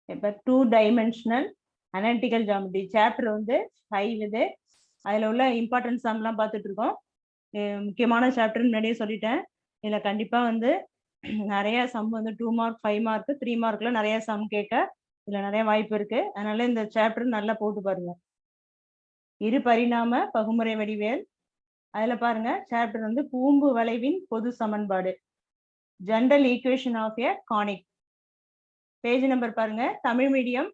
இப்போ 2 dimensional analytical geometry chapter வந்து 5 இது. அதில் உள்ள இம்பார்ட்டன்ட் சம்லாம் பார்த்துட்டு இருக்கோம். முக்கியமான சாப்டர் முன்னாடியே சொல்லிட்டேன். இதில் கண்டிப்பாக வந்து நிறைய சம் வந்து 2 மார்க் 5 மார்க் 3 மார்க்ல நிறைய சம் கேட்க இதில் நிறைய வாய்ப்பு இருக்கு. அதனால இந்த சாப்டர் நல்லா போட்டு பாருங்க. இரு பரிணாம பகுமுறை வடிவியல். அதில் பாருங்க சாப்டர் வந்து கூம்பு வளைவின் பொது சமன்பாடு, general equation of a conic. Page number பாருங்க. தமிழ் மீடியம்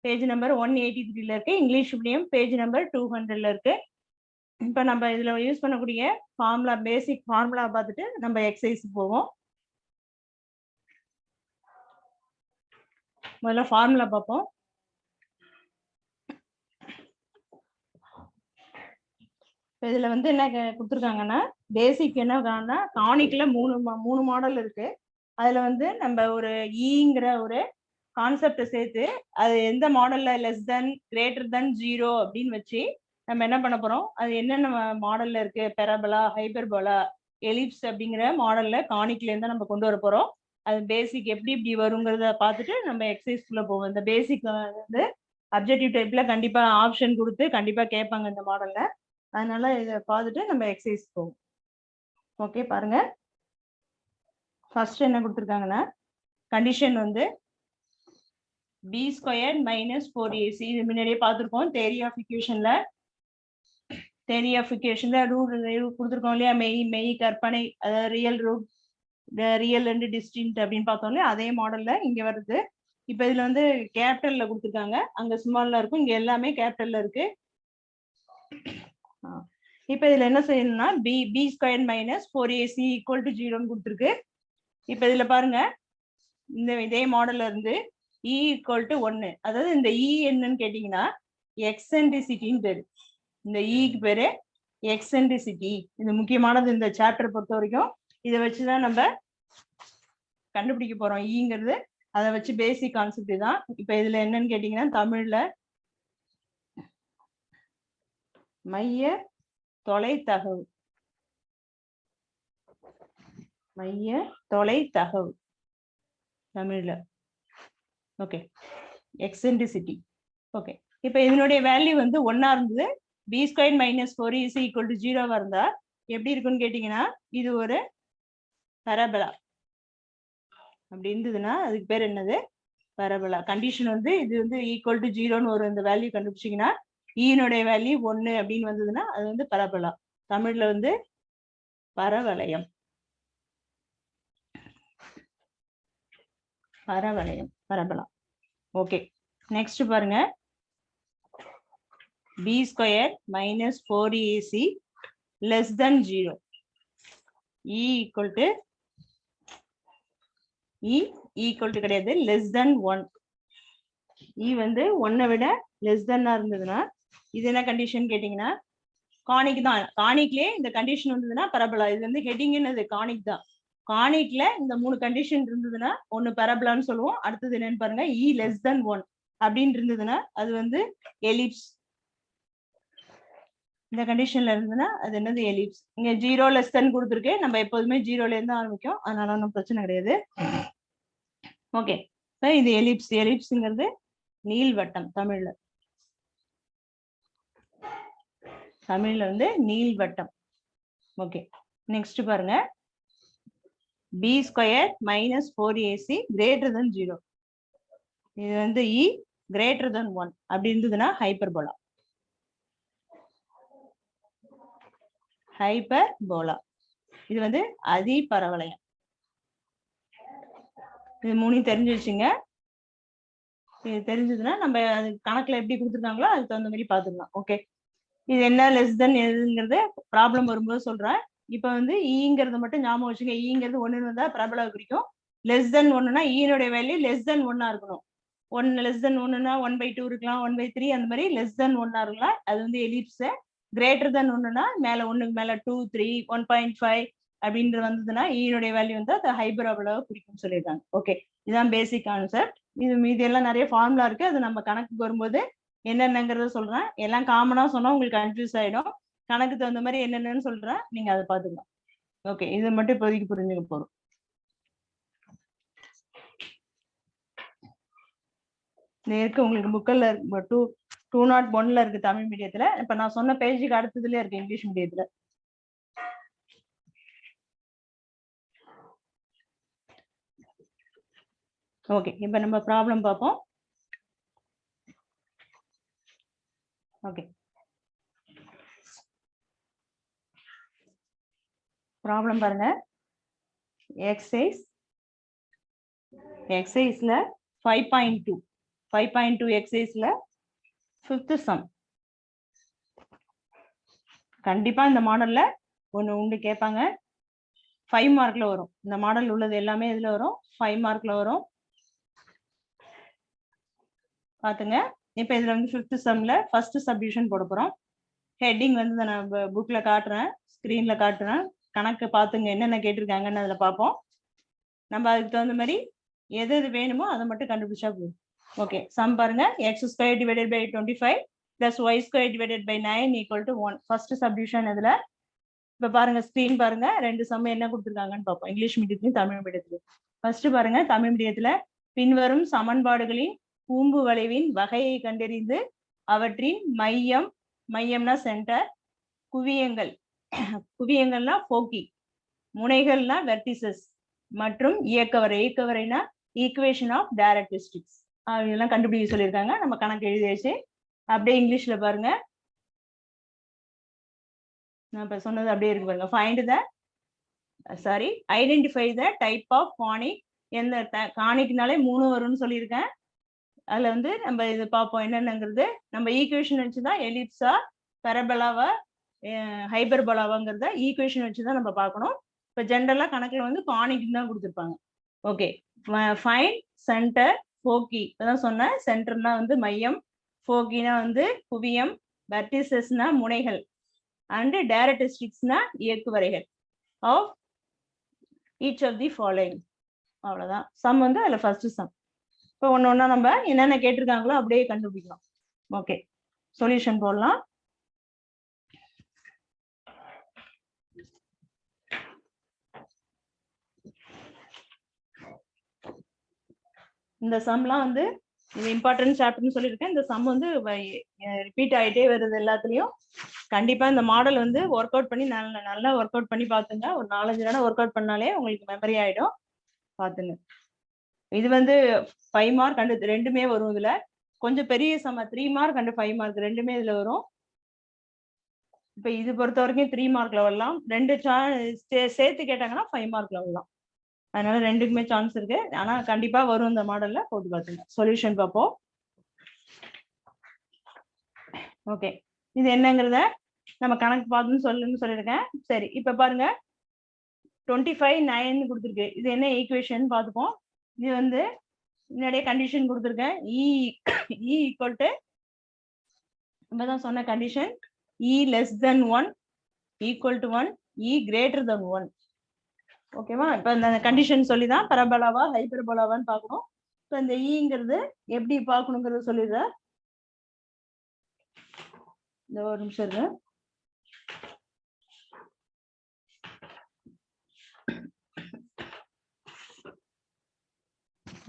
பேஜ் நம்பர் 183ல இருக்கு, இங்கிலீஷ் மீடியம் பேஜ் நம்பர் 200ல இருக்கு. இப்போ நம்ம இதில் யூஸ் பண்ணக்கூடிய ஃபார்முலா, பேசிக் ஃபார்முலா பார்த்துட்டு நம்ம எக்ஸசைஸ் போவோம். முதல்ல ஃபார்முலா பார்ப்போம். இதுல வந்து என்ன கொடுத்துருக்காங்கன்னா, பேசிக் என்ன கானிக்ல மூணு மாடல் இருக்கு. அதுல வந்து நம்ம ஒரு ஈங்கிற ஒரு கான்செப்டை சேர்த்து அது எந்த மாடல்ல லெஸ் தென் கிரேட்டர் தென் 0 அப்படின்னு வச்சு நம்ம என்ன பண்ண போறோம், அது என்னென்ன மாடல்ல இருக்கு, பெரபலா, ஹைபர்போலா, எலிப்ஸ் அப்படிங்கிற மாடல்ல கானிக்ல இருந்தா நம்ம கொண்டு வர போறோம். அது பேசிக் எப்படி இப்படி வருங்கிறத பார்த்துட்டு நம்ம எக்ஸசைஸ்குள்ள போவோம். இந்த பேசிக் வந்து அப்ஜெக்டிவ் டைப்ல கண்டிப்பா ஆப்ஷன் கொடுத்து கண்டிப்பா கேட்பாங்க இந்த மாடல்ல. அதனால இதை பார்த்துட்டு நம்ம எக்ஸசைஸ் போவோம். ஓகே பாருங்க. ஃபர்ஸ்ட் என்ன கொடுத்துருக்காங்கன்னா, கண்டிஷன் வந்து b² - 4ac. இது முன்னாடியே பார்த்துருக்கோம் தியரி ஆஃப் இக்குவேஷன்ல. தியரி ஆஃப் இக்குவேஷன்ல ரூட் கொடுத்துருக்கோம் இல்லையா, மெய் கற்பனை, அதாவது real root, real and distinct அப்படின்னு பார்த்தோம் இல்லையா, அதே மாடல்ல இங்க வருது. இப்போ இதுல வந்து கேபிட்டல்ல கொடுத்துருக்காங்க, அங்க ஸ்மால்ல இருக்கும், இங்க எல்லாமே கேபிட்டல்ல இருக்கு. இப்போ இதுல என்ன செய்யணும்னா, b² - 4ac = 0 கொடுத்துருக்கு. இப்போ இதுல பாருங்க, இந்த இதே மாடல்ல இருந்து e = 1, அதாவது இந்த e என்னன்னு கேட்டீங்கன்னா எக்ஸென்ட்ரிசிட்டின்னு பேரு. இந்த ஈக்கு பேரு எக்ஸென்ட்ரிசிட்டி. இது முக்கியமானது இந்த சாப்டர் பொறுத்த வரைக்கும். இதை வச்சுதான் நம்ம கண்டுபிடிக்க போறோம் ஈங்கிறது. அதை வச்சு பேசிக் கான்செப்ட் தான். இப்ப இதுல என்னன்னு கேட்டீங்கன்னா, தமிழ்ல மைய தொலைத்தகவு, மைய தொலைத்தகவு தமிழ்ல. Okay, eccentricity. ஓகே, இப்போ இதனுடைய வேல்யூ வந்து 1 இருந்தது. b² - 4ac = 0 இருந்தா எப்படி இருக்குன்னு கேட்டீங்கன்னா, இது ஒரு பரபலா அப்படி இருந்ததுன்னா அதுக்கு பேர் என்னது, பரபலா. கண்டிஷன் வந்து இது வந்து = 0ன்னு ஒரு இந்த வேல்யூ கண்டுபிடிச்சிங்கன்னா, ஈனுடைய வேல்யூ 1 அப்படின்னு வந்ததுன்னா அது வந்து பரபலா. தமிழ்ல வந்து பரவளையம், பரவளையம், பரபலா. ஓகே, நெக்ஸ்ட் பாருங்க, b² - 4ac << 0. e = கிடையாது, <<1. e வந்து 1 விட லெஸ் தென்னா இருந்ததுன்னா இது என்ன கண்டிஷன் கேட்டீங்கன்னா, கானிக் தான். கானிக்லயே இந்த கண்டிஷன் வந்ததுன்னா பரபலா. இது வந்து ஹெட்டிங் என்னது, கானிக் தான். கானிக்ல இந்த 3 கண்டிஷன் இருந்ததுன்னா ஒன்னு பரபலான்னு சொல்லுவோம். அடுத்தது என்னன்னு பாருங்க, e <<1 அப்படின்னு இருந்ததுன்னா அது வந்து எலிப்ஸ். இந்த கண்டிஷன்ல இருந்ததுன்னா அது என்னது, எலிப்ஸ். இங்க 0 << கொடுத்துருக்கு. நம்ம எப்போதுமே 0ல இருந்து ஆரம்பிக்கும், அதனால ஒன்றும் பிரச்சனை கிடையாது. ஓகே, இது எலிப்ஸ். எலிப்ஸ்ங்கிறது நீள்வட்டம். தமிழ்ல வந்து நீள்வட்டம். ஓகே, நெக்ஸ்ட் பாருங்க, b² - 4ac > 0. இது வந்து e > 1 அப்படி இருந்ததுன்னா ஹைப்பர்போலா. ஹைப்பர்போலா இது வந்து அதிபரவளையம். இது மூணையும் தெரிஞ்சு வச்சுங்க. இது தெரிஞ்சதுன்னா நம்ம அது கணக்குல எப்படி கொடுத்துருக்காங்களோ அதுக்கு தகுந்த மாதிரி பார்த்துக்கலாம். ஓகே, இது என்ன லெஸ் தென் எதுங்கிறது ப்ராப்ளம் வரும்போது சொல்றேன். இப்போ வந்து ஈங்கிறத மட்டும் ஞாபகம் வச்சுங்க. ஈங்கிறது 1 வந்தா பரபலா குறிக்கும். << 1னா ஈனுடைய வேல்யூ <<1 இருக்கணும். 1 <<1னா 1/2 இருக்கலாம், 1/3 அந்த மாதிரி <<1 இருக்கலாம். அது வந்து எலிப்ஸ். <<1னா மேல 1க்கு மேல 2, 3, 1.5 அப்படின்றது வந்ததுன்னா ஈனுடைய வேல்யூ வந்து அது ஹைபர்போலாவை குறிக்கும்னு சொல்லியிருக்காங்க. ஓகே, இதுதான் பேசிக் கான்செப்ட். இது மீதி எல்லாம் நிறைய ஃபார்முலா இருக்கு, அது நம்ம கணக்குக்கு வரும்போது என்னென்னங்கிறத சொல்றேன். எல்லாம் காமனா சொன்னா உங்களுக்கு கன்ஃபியூஸ் ஆயிடும். கணக்கு தகுந்த மாதிரி என்னென்னு சொல்றேன், நீங்க அதை பாத்துக்கலாம். ஓகே, இது மட்டும் இப்போதைக்கு புரிஞ்சுக்க போறோம். இருக்கு உங்களுக்கு புக்கில் 201 இருக்கு தமிழ் மீடியத்துல. இப்ப நான் சொன்ன பேஜுக்கு அடுத்ததுல இருக்கு இங்கிலீஷ் மீடியத்துல. ஓகே, இப்ப நம்ம ப்ராப்ளம் பார்ப்போம். ஓகே, ப்ராப்ளம் பாருங்க. எக்ஸசைஸ்ல 5.2 எக்ஸசைஸ்ல 5th சம். கண்டிப்பா இந்த மாடல்ல ஒண்ணு உண்டு கேட்பாங்க. 5 மார்க்ல வரும். இந்த மாடல் உள்ளது எல்லாமே இதுல வரும். 5 மார்க்ல வரும். பாத்துங்க. இப்ப இதுல வந்து 5th சம்ல ஃபர்ஸ்ட் சப்டிவிஷன் போட போறோம். ஹெட்டிங் வந்து நான் புக்ல காட்டுறேன், ஸ்கிரீன்ல காட்டுறேன். கணக்கு பாத்துங்க என்னென்ன கேட்டிருக்காங்கன்னு அதுல பார்ப்போம். நம்ம அதுக்கு தகுந்த மாதிரி எது எது வேணுமோ அதை மட்டும் கண்டுபிடிச்சா போதும். ஓகே, சம் பாருங்க. x² divided by 25 plus y² divided by 9 equal to 1. First subdivision இதுல. இப்ப பாருங்க, ஸ்கிரீன் பாருங்க. ரெண்டு சம் என்ன கொடுத்துருக்காங்கன்னு பார்ப்போம், இங்கிலீஷ் மீடியத்திலையும் தமிழ் மீடியத்திலையும். ஃபர்ஸ்ட் பாருங்க, தமிழ் மீடியத்துல பின்வரும் சமன்பாடுகளின் கூம்பு வளைவின் வகையை கண்டறிந்து அவற்றின் மையம்னா சென்டர், குவியங்கள்னா போக்கி, முனைகள்னா வெர்டிசஸ் மற்றும் இயக்கவரைனா ஈக்குவேஷன் ஆஃப் டைரக்ட்ரிஸ்டிக்ஸ் இதெல்லாம் கண்டுபிடிக்க சொல்லியிருக்காங்க. நம்ம கணக்கு எழுதியாச்சு. அப்படியே இங்கிலீஷ்ல பாருங்க. நான் இப்ப சொன்னது அப்படியே இருக்கு பாருங்க. Identify the type of conic. எந்த கானிக்னாலே 3 வரும்னு சொல்லியிருக்கேன். அதுல வந்து நம்ம இது பார்ப்போம் என்னென்னங்கிறது. நம்ம ஈக்குவேஷன் வச்சுதான் எலிப்ஸா, பெரபலாவா, ஹைபர்பலாவாங்கிறத ஈக்குவேஷன் வச்சுதான் நம்ம பார்க்கணும். இப்ப ஜென்ரலா கணக்குல வந்து கானிக் தான் கொடுத்துருப்பாங்க. ஓகே, ஃபைண்ட் சென்டர் போக்கி. இப்பதான் சொன்னேன், சென்டர்னா வந்து மையம், போக்கினா வந்து குவியம், வெர்டிசஸ்னா முனைகள், அண்ட் டைரக்ட்ரிஸ்டிக்ஸ்னா இயக்குவரைகள் of each of the following. அவ்வளவுதான் சம் வந்து அதுல ஃபர்ஸ்ட் சம். இப்போ ஒன்னொன்னா நம்ம என்னென்ன கேட்டிருக்காங்களோ அப்படியே கண்டுபிடிக்கலாம். ஓகே, சொல்யூஷன் போடலாம். இந்த சம்லாம் வந்து இது இம்பார்ட்டன்ட் சாப்டர்னு சொல்லியிருக்கேன். இந்த சம் வந்து ரிப்பீட் ஆகிட்டே வருது எல்லாத்துலயும். கண்டிப்பா இந்த மாடல் வந்து ஒர்க் அவுட் பண்ணி நல்லா ஒர்க் அவுட் பண்ணி பாத்துங்க. ஒரு 4-5 தடவை ஒர்க் அவுட் பண்ணாலே உங்களுக்கு மெமரி ஆயிடும். பாத்துங்க. இது வந்து 5 மார்க் அண்ட் ரெண்டுமே வரும். இதுல கொஞ்சம் பெரிய சம 3 மார்க் அண்ட் 5 மார்க் ரெண்டுமே இதுல வரும். இப்ப இது பொறுத்த வரைக்கும் 3 மார்க்ல வரலாம். ரெண்டு சேர்த்து கேட்டாங்கன்னா 5 மார்க்ல வரலாம். அதனால ரெண்டுக்குமே சான்ஸ் இருக்கு. ஆனா கண்டிப்பா வரும் இந்த மாடல்ல. போட்டு பாத்துங்க. சொல்யூஷன் பார்ப்போம். ஓகே, இது என்னங்கிறத நம்ம கணக்கு பார்த்துன்னு சொல்லியிருக்கேன். சரி, இப்ப பாருங்க 25 9 கொடுத்துருக்கு. இது என்ன ஈக்குவேஷன் பார்த்துப்போம். இது வந்து முன்னாடியே கண்டிஷன் கொடுத்துருக்கேன். இ ஈக்குவல் டு இப்பதான் சொன்ன condition E less than 1 equal to 1, E greater than 1. ஓகேவா? இப்ப இந்த கண்டிஷன் சொல்லிதான் பரபலாவா ஹைபர்போலாவான்னு பார்க்கணும். இப்ப இந்த ஈங்கிறது எப்படி பார்க்கணுங்கிறத சொல்லிடுறேன். இந்த ஒரு நிமிஷம் இருக்கு.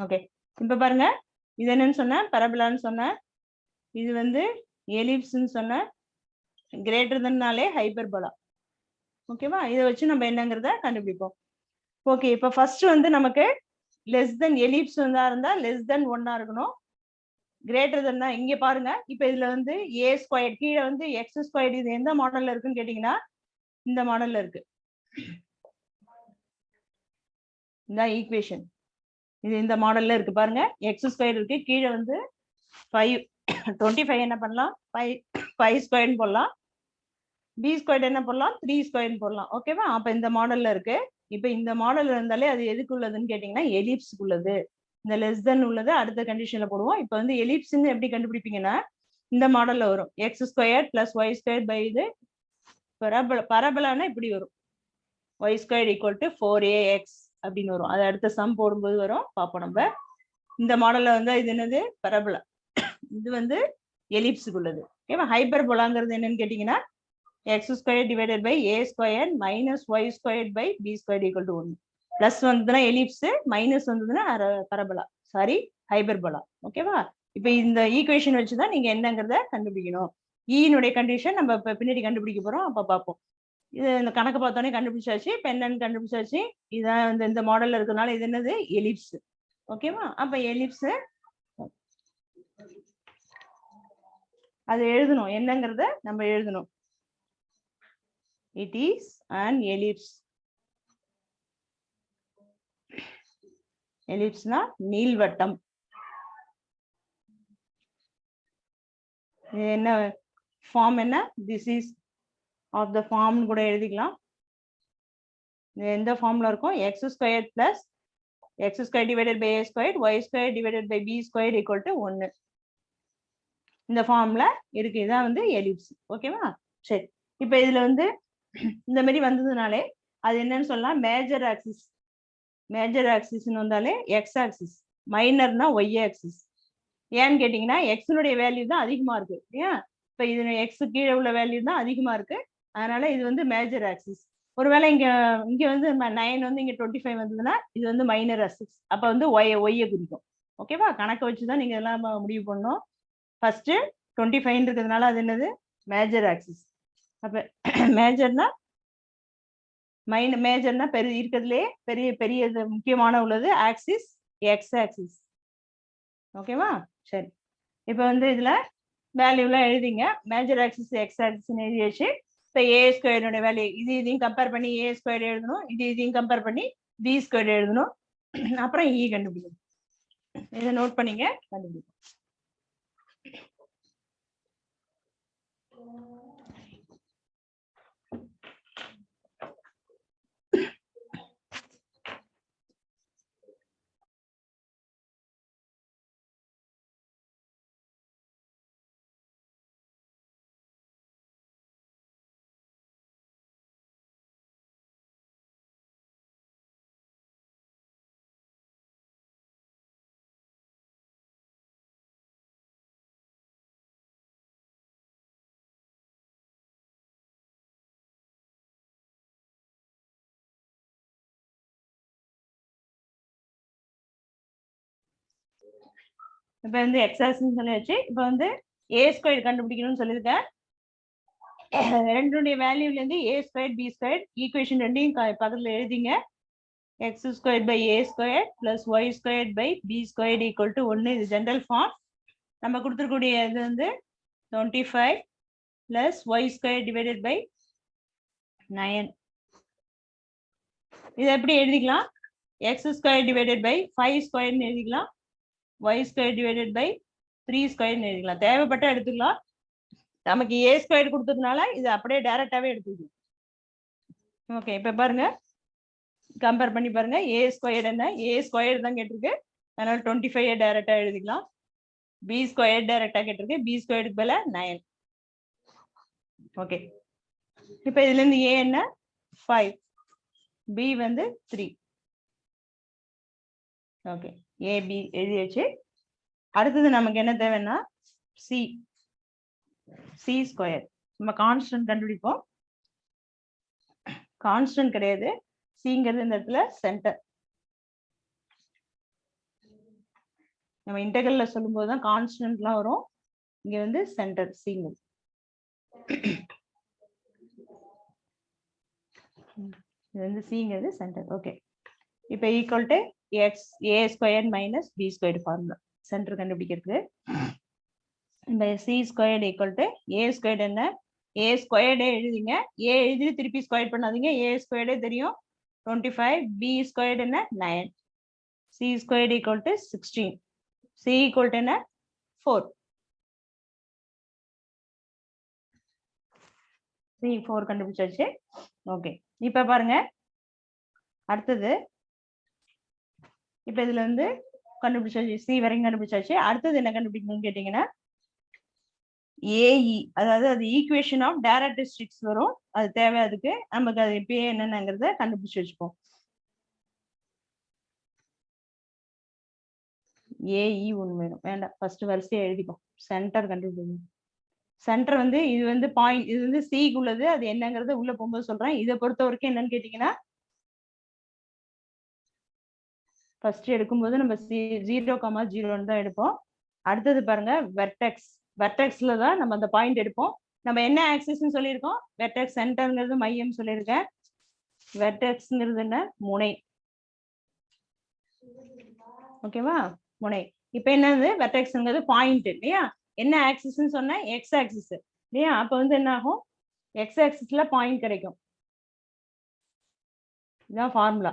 ஓகே, இப்ப பாருங்க, இது என்னன்னு சொன்ன பரபலான்னு சொன்ன, இது வந்து எலிப்ஸ்ன்னு சொன்ன, கிரேட்டர் தென்னாலே ஹைபர்போலா. ஓகேவா? இதை வச்சு நம்ம என்னங்கிறத கண்டுபிடிப்போம். ஓகே, இப்ப ஃபர்ஸ்ட் வந்து நமக்கு லெஸ் தென் எலிப்ஸ் இருந்தா லெஸ் தென் 1 இருக்கணும். கிரேட்டர் தென் தான் இங்க பாருங்க. இப்ப இதுல வந்து ஏ ஸ்கொயர் கீழே வந்து எக்ஸ் ஸ்கொயர். இது எந்த மாடல்ல இருக்குன்னு கேட்டீங்கன்னா இந்த மாடல்ல இருக்கு. இந்த ஈக்குவேஷன் இது இந்த மாடல்ல இருக்கு பாருங்க. எக்ஸ் ஸ்கொயர் இருக்கு, கீழே வந்து 25 என்ன பண்ணலாம் 5 ஸ்கொயர்னு போடலாம். பி ஸ்கொயர் என்ன போடலாம் 3 ஸ்கொயர்னு போடலாம். ஓகேவா? அப்ப இந்த மாடல்ல இருக்கு. இப்ப இந்த மாடல் இருந்தாலே அது எதுக்கு உள்ளதுன்னு கேட்டீங்கன்னா எலிப்ஸ்க்கு உள்ளது. இந்த லெஸ் தென் உள்ளது அடுத்த கண்டிஷன்ல போடுவோம். இப்ப வந்து எலிப்ஸ்ன்னு எப்படி கண்டுபிடிப்பீங்கன்னா இந்த மாடல்ல வரும். X square plus Y square by இது பரபலானா இப்படி வரும். Y square equal to 4ax அப்படின்னு வரும். அது அடுத்த சம் போடும்போது வரும், பார்ப்போம் நம்ம. இந்த மாடல்ல வந்து இது என்னது பரபலா, இது வந்து எலிப்ஸுக்கு உள்ளது. ஓகேவா? ஹைபர்போலாங்கிறது என்னன்னு கேட்டீங்கன்னா x square divided by A square minus Y square by B square equal to 1. Plus வந்ததுன்னா எலிப்ஸ், மைனஸ் வந்ததுன்னா பரபலா, சாரி ஹைபர்போலா. ஓகேவா? இப்ப இந்த ஈக்குவேஷன் வச்சுதான் நீங்க என்னங்கிறத கண்டுபிடிக்கணும். ஈனுடைய கண்டிஷன் நம்ம இப்ப பின்னாடி கண்டுபிடிக்க போறோம், அப்ப பார்ப்போம். இது இந்த கணக்கு பார்த்தோன்னே கண்டுபிடிச்சாச்சு, இப்ப என்னன்னு கண்டுபிடிச்சாச்சு. இதான் இந்த மாடல்ல இருக்கிறதுனால இது என்னது, எலிப்ஸ். ஓகேவா? அப்ப எலிப்ஸ் அது எழுதணும், என்னங்கிறத நம்ம எழுதணும். It is an ellipse. எலிப்ஸ்னா நீள்வட்டம். என்ன ஃபார்ம், என்ன this is of the form கூட எழுதிக்கலாம். எந்த ஃபார்ம்ல இருக்கும், x square plus x square divided by A square y square divided by B square equal to 1. இந்த ஃபார்ம்ல இருக்கு. இதான் வந்து எலிப்ஸ். ஓகேவா? சரி, இப்ப இதுல வந்து இந்த மாதிரி வந்ததுனாலே அது என்னன்னு சொல்லலாம், மேஜர் ஆக்சிஸ். மேஜர் ஆக்சிஸ்ன்னு வந்தாலே எக்ஸ் ஆக்சிஸ், மைனர்னா ஒய் ஆக்சிஸ். ஏன்னு கேட்டீங்கன்னா எக்ஸினுடைய வேல்யூ தான் அதிகமா இருக்கு. ஏன், இப்ப இது எக்ஸ் கீழே உள்ள வேல்யூ தான் அதிகமா இருக்கு, அதனால இது வந்து மேஜர் ஆக்சிஸ். ஒருவேளை இங்க இங்க வந்து 9 வந்து இங்க 25 வந்ததுன்னா இது வந்து மைனர் ஆக்சிஸ். அப்ப வந்து ஒய்யை குறிக்கும். ஓகேவா? கணக்கை வச்சுதான் நீங்க எல்லாம் முடிவு பண்ணணும். ஃபர்ஸ்ட் 25 இருக்கிறதுனால அது என்னது, மேஜர் ஆக்சிஸ். அப்ப மேஜர்னா மேஜர்னா பெரிய இருக்கிறதுலே பெரிய பெரிய முக்கியமான உள்ளது ஆக்சிஸ், எக்ஸ் ஆக்சிஸ். ஓகேவா? சரி, இப்போ வந்து இதுல வேல்யூலாம் எழுதிங்க. மேஜர் ஆக்சிஸ் எக்ஸ் ஆக்சிஸ் எழுதியாச்சு. இப்போ ஏ ஸ்கொயரோட வேல்யூ இதையும் கம்பேர் பண்ணி ஏ ஸ்கொயர் எழுதணும், இதையும் கம்பேர் பண்ணி பி ஸ்கொயர் எழுதணும். அப்புறம் இ கண்டுபிடிக்கணும். இதை நோட் பண்ணிங்க, கண்டுபிடிக்கணும். இப்ப வந்து எக்ஸ் ஆக்சிஸ் சொல்லியாச்சு. இப்ப வந்து ஏ ஸ்கொயர் கண்டுபிடிக்கணும்னு சொல்லியிருக்கேன். ரெண்டுடைய வேல்யூல இருந்து A square B square equation ரெண்டையும் பக்கத்துல எழுதிங்க. X square by A square plus Y square by B square equal to 1. இது ஜென்ரல் ஃபார்ம். நம்ம கொடுத்துருக்கூடிய இது வந்து 25 plus Y square divided by 9. இதை எப்படி எழுதிக்கலாம், எக்ஸ் ஸ்கொயர் டிவைடட் பை 5 ஸ்கொயர்னு எழுதிக்கலாம், ஒய் ஸ்கொயர் டிவைடட் பை 3 ஸ்கொயர்னு எழுதிக்கலாம். தேவைப்பட்ட எடுத்துக்கலாம். நமக்கு ஏ ஸ்கொயர் கொடுத்ததுனால இது அப்படியே டைரக்டாவே எடுத்துக்கலாம். ஓகே, இப்ப பாருங்க, கம்பேர் பண்ணி பாருங்க. ஏ ஸ்கொயர் என்ன, ஏ ஸ்கொயர் தான் கேட்டிருக்கு, அதனால 25 டைரக்டா எழுதிக்கலாம். பி ஸ்கொயர் டைரக்டா கேட்டிருக்கு, பி ஸ்கொயருக்கு பதிலா 9. ஓகே, இப்ப இதுல இருந்து ஏ என்ன 5, பி வந்து 3. ஓகே, ஏ பி எழுதியாச்சு. அடுத்தது நமக்கு என்ன தேவைன்னா சி, சி ஸ்கொயர். நம்ம கான்ஸ்டன்ட் கண்டுபிடிப்போம். கான்ஸ்டன்ட் கிடையாது, சிங்கிறது இந்த இடத்துல சென்டர். நம்ம இன்டெகிரல்ல சொல்லும் போதுதான் கான்ஸ்டன்ட்லாம் வரும், இங்க வந்து சென்டர் சிங்கிறது. இது வந்து சிங்கிறது சென்டர். ஓகே, இப்போ equal to x a square minus b square formula centre கண்டுபிடிக்கிறதுக்கு. இந்த c square equal to a square என்ன, ஏ ஸ்கொயர்டே எழுதிங்க. ஏ எழுதி திருப்பி ஸ்கொயர் பண்ணாதீங்க, ஏ ஸ்கொயர்டே தெரியும் 25, பி ஸ்கொயர் என்ன 9, C square equal to 16, C equal to என்ன 4, சி 4 கண்டுபிடிச்சாச்சு. ஓகே, இப்ப பாருங்க அடுத்தது. இப்ப இதுல வந்து கண்டுபிடிச்சாச்சு, சி வரைக்கும் கண்டுபிடிச்சாச்சு. அடுத்தது என்ன கண்டுபிடிக்கணும்னு கேட்டீங்கன்னா ஏஇ, அதாவது அது ஈக்குவேஷன் ஆஃப் டைரக்ட்ரிக்ஸ் வரும், அது தேவை. அதுக்கு நமக்கு அது இப்பயே என்னங்கிறத கண்டுபிடிச்சு வச்சுப்போம். ஏஇ ஒன்று வேணும், வேண்டாம், ஃபர்ஸ்ட் வரிசையை எழுதிப்போம். சென்டர் கண்டுபிடிக்கணும். சென்டர் வந்து இது வந்து பாயிண்ட், இது வந்து சிக்கு உள்ளது, அது என்னங்கிறது உள்ள போகும்போது சொல்றேன். இதை பொறுத்த வரைக்கும் என்னன்னு கேட்டீங்கன்னா ஃபர்ஸ்ட் எடுக்கும்போது நம்ம 0,0 தான் எடுப்போம். அடுத்தது பாருங்க வெர்டெக்ஸ். வெர்டெக்ஸ்ல தான் நம்ம அந்த பாயிண்ட் எடுப்போம். நம்ம என்ன ஆக்சிஸ்ன்னு சொல்லியிருக்கோம்? வெர்டெக்ஸ் சென்டர்ங்கிறது மையம் சொல்லியிருக்கேன். வெர்டெக்ஸ்ங்கிறது என்ன? முனை. ஓகேவா? முனை. இப்ப என்னது? வெர்டெக்ஸ்ங்கிறது பாயிண்ட் இல்லையா? என்ன ஆக்சிஸ்ன்னு சொன்னா எக்ஸ் ஆக்சிஸ் இல்லையா? அப்ப வந்து என்ன ஆகும்? எக்ஸ் ஆக்சிஸ்ல பாயிண்ட் கிடைக்கும். இதான் ஃபார்முலா.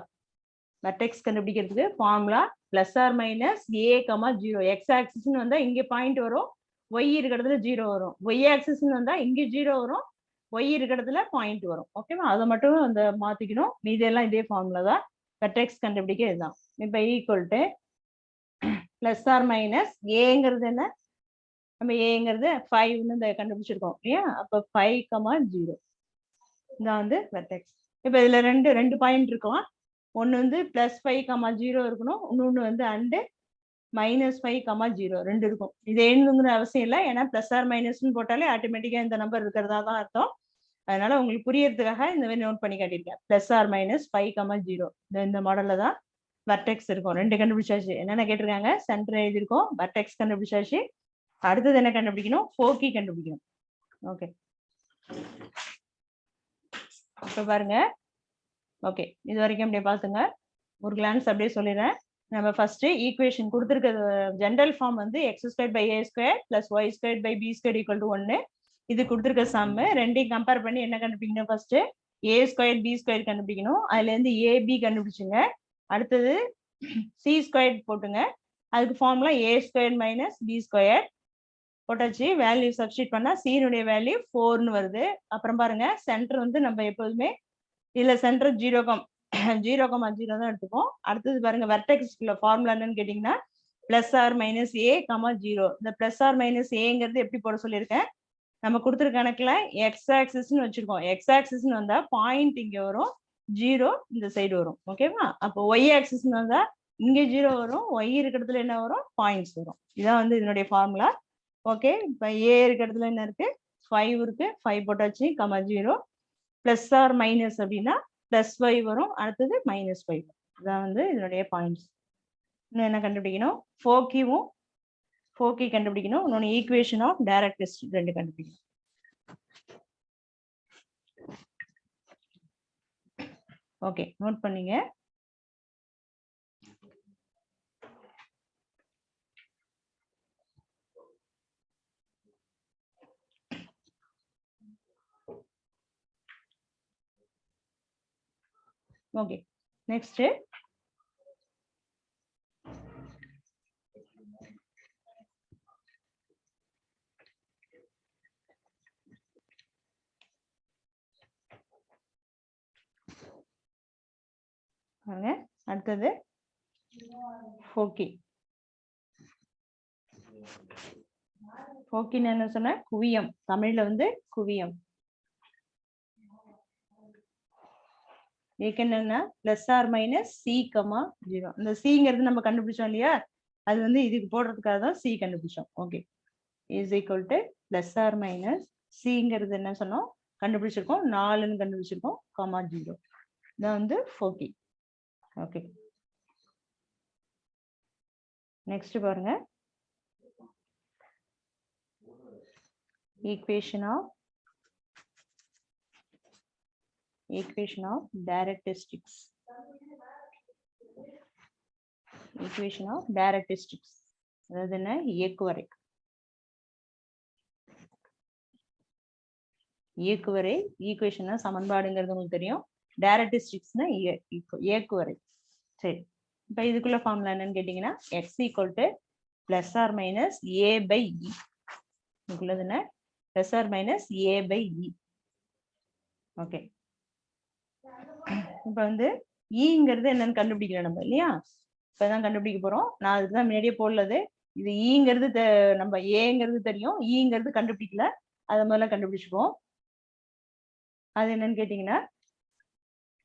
வெர்டெக்ஸ் கண்டுபிடிக்கிறதுக்கு formula plus or minus a comma 0. X ஆக்சிஸ்ன்னு வந்தா இங்க பாயிண்ட் வரும், ஒய் இருக்கிறதுல 0 வரும். ஒய் ஆக்சிஸ்ன்னு வந்தா இங்க 0 வரும், ஒய் இருக்கிறதுல பாயிண்ட் வரும். ஓகேவா? அதை மட்டும் அந்த மாத்திக்கணும். மீதெல்லாம் இதே ஃபார்முலா தான். வெர்டெக்ஸ் கண்டுபிடிக்க இதுதான். இப்ப equal to plus or minus ஏங்கிறது என்ன? நம்ம ஏங்கிறது 5ன்னு இந்த கண்டுபிடிச்சிருக்கோம் இல்லையா? அப்ப 5 கமா 0 இதான் வந்து வெர்டெக்ஸ். இப்ப இதுல ரெண்டு பாயிண்ட் இருக்கும். ஒன்னு வந்து +5, 0 இருக்கணும். இன்னொன்னு வந்து அண்டு -5, 0 ரெண்டு இருக்கும். இது எழுதுங்கிற அவசியம் இல்லை, ஏன்னா பிளஸ் ஆர் மைனஸ்ன்னு போட்டாலே ஆட்டோமேட்டிக்கா இந்த நம்பர் இருக்கிறதா தான் அர்த்தம். அதனால உங்களுக்கு புரியறதுக்காக இந்த மாதிரி நோட் பண்ணி காட்டியிருக்கேன். பிளஸ் ஆர் மைனஸ் 5, 0 இந்த மாடல்ல தான் வெர்டெக்ஸ் இருக்கும். ரெண்டு கண்டுபிடிச்சாச்சு. என்னென்ன கேட்டிருக்காங்க? சென்டர் எழுதியிருக்கோம், வெர்டெக்ஸ் கண்டுபிடிச்சாச்சு. அடுத்தது என்ன கண்டுபிடிக்கணும்? ஃபோக்கி கண்டுபிடிக்கணும். ஓகே, இப்ப பாருங்க. ஓகே, இது வரைக்கும் அப்படியே பாத்துங்க. ஒரு கிளான்ஸ் அப்படியே சொல்லிடுறேன். நம்ம ஃபர்ஸ்ட் ஈக்குவேஷன் கொடுத்துருக்கிறது ஜெனரல் ஃபார்ம் வந்து x² + y² b² = 1. இது கொடுத்துருக்க சம். ரெண்டையும் கம்பேர் பண்ணி என்ன கண்டுபிடிக்கணும்? ஃபர்ஸ்ட் a² b² கண்டுபிடிக்கணும். அதுல இருந்து ab கண்டுபிடிச்சுங்க. அடுத்தது c² போட்டுங்க. அதுக்கு ஃபார்முலா a² - b² போட்டாச்சு. வேல்யூ சப்ஸ்டிட் பண்ணா c னுடைய வேல்யூ 4ன்னு வருது. அப்புறம் பாருங்க, சென்டர் வந்து நம்ம எப்போதுமே இதுல சென்டர் 0,0 தான் எடுத்துப்போம். அடுத்தது பாருங்க, வெர்டெக்ஸ்ல ஃபார்முலா என்னன்னு கேட்டீங்கன்னா plus or minus a comma 0. இந்த பிளஸ் ஆர் மைனஸ் ஏங்கிறது எப்படி போட சொல்லியிருக்கேன்? நம்ம கொடுத்துருக்க கணக்குல எக்ஸ் ஆக்சிஸ்ன்னு வச்சிருக்கோம். எக்ஸ் ஆக்சிஸ்ன்னு வந்தா பாயிண்ட் இங்க வரும், 0 இந்த சைடு வரும். ஓகேவா? அப்போ ஒய் ஆக்சிஸ்ன்னு வந்தா இங்க 0 வரும், ஒய் இருக்கிறதுல என்ன வரும்? பாயிண்ட்ஸ் வரும். இதான் வந்து இதனுடைய ஃபார்முலா. ஓகே, இப்ப ஏ இருக்கிறதுல என்ன இருக்கு? 5 இருக்கு. 5 போட்டாச்சு, கமா 0. பிளஸ் ஆர் மைனஸ் அப்படின்னா +5 வரும், அடுத்தது -5. இதான் வந்து இதனுடைய பாயிண்ட்ஸ். இன்னும் என்ன கண்டுபிடிக்கணும்? ஃபோக்கி கண்டுபிடிக்கணும். இன்னொன்று ஈக்குவேஷன் ஆஃப் டைரக்ட் டெஸ்ட் ரெண்டு கண்டுபிடிக்கணும். ஓகே, நோட் பண்ணீங்க. ஓகே, நெக்ஸ்ட் அடுத்தது ஃபோக்கி. ஃபோக்கின்னு என்ன சொன்ன? குவியம். தமிழ்ல வந்து குவியம். என்னன்னா plus or minus c comma 0. இந்த சிங்கிறது நம்ம கண்டுபிடிச்சோம் இல்லையா? அது வந்து இதுக்கு போடுறதுக்காக தான் சி கண்டுபிடிச்சோம். Okay, is equal to plus or minus சிங்கிறது என்ன சொன்னோம்? கண்டுபிடிச்சிருக்கோம், 4ன்னு கண்டுபிடிச்சிருக்கோம், கமா 0. இதான் வந்து ஃபோக்கி. ஓகே, நெக்ஸ்ட் பாருங்க, equation of directrices. Equation of directrices. அதாவது என்ன? இயக்குவரை. இயக்குவரை ஈக்குவேஷன் சமன்பாடுங்கிறது உங்களுக்கு தெரியும். டைரக்ட்ரிஸ்டிக்ஸ்னா இயக்குவரை. சரி, இப்ப இதுக்குள்ள ஃபார்முலா என்னன்னு கேட்டீங்கன்னா x = plus or minus a by E. இதுக்குள்ளது என்ன? Plus or minus a by E. Okay, இப்ப வந்து ஈங்கிறது என்னன்னு கண்டுபிடிக்கிறோம் நம்ம இல்லையா? இப்பதான் கண்டுபிடிக்க போறோம். நான் அதுக்குதான் முன்னாடியே போடலது. இது ஈங்கிறது நம்ம ஏங்கிறது தெரியும், ஈங்கிறது கண்டுபிடிக்கல. அதை முதல்ல கண்டுபிடிச்சுப்போம். அது என்னன்னு கேட்டீங்கன்னா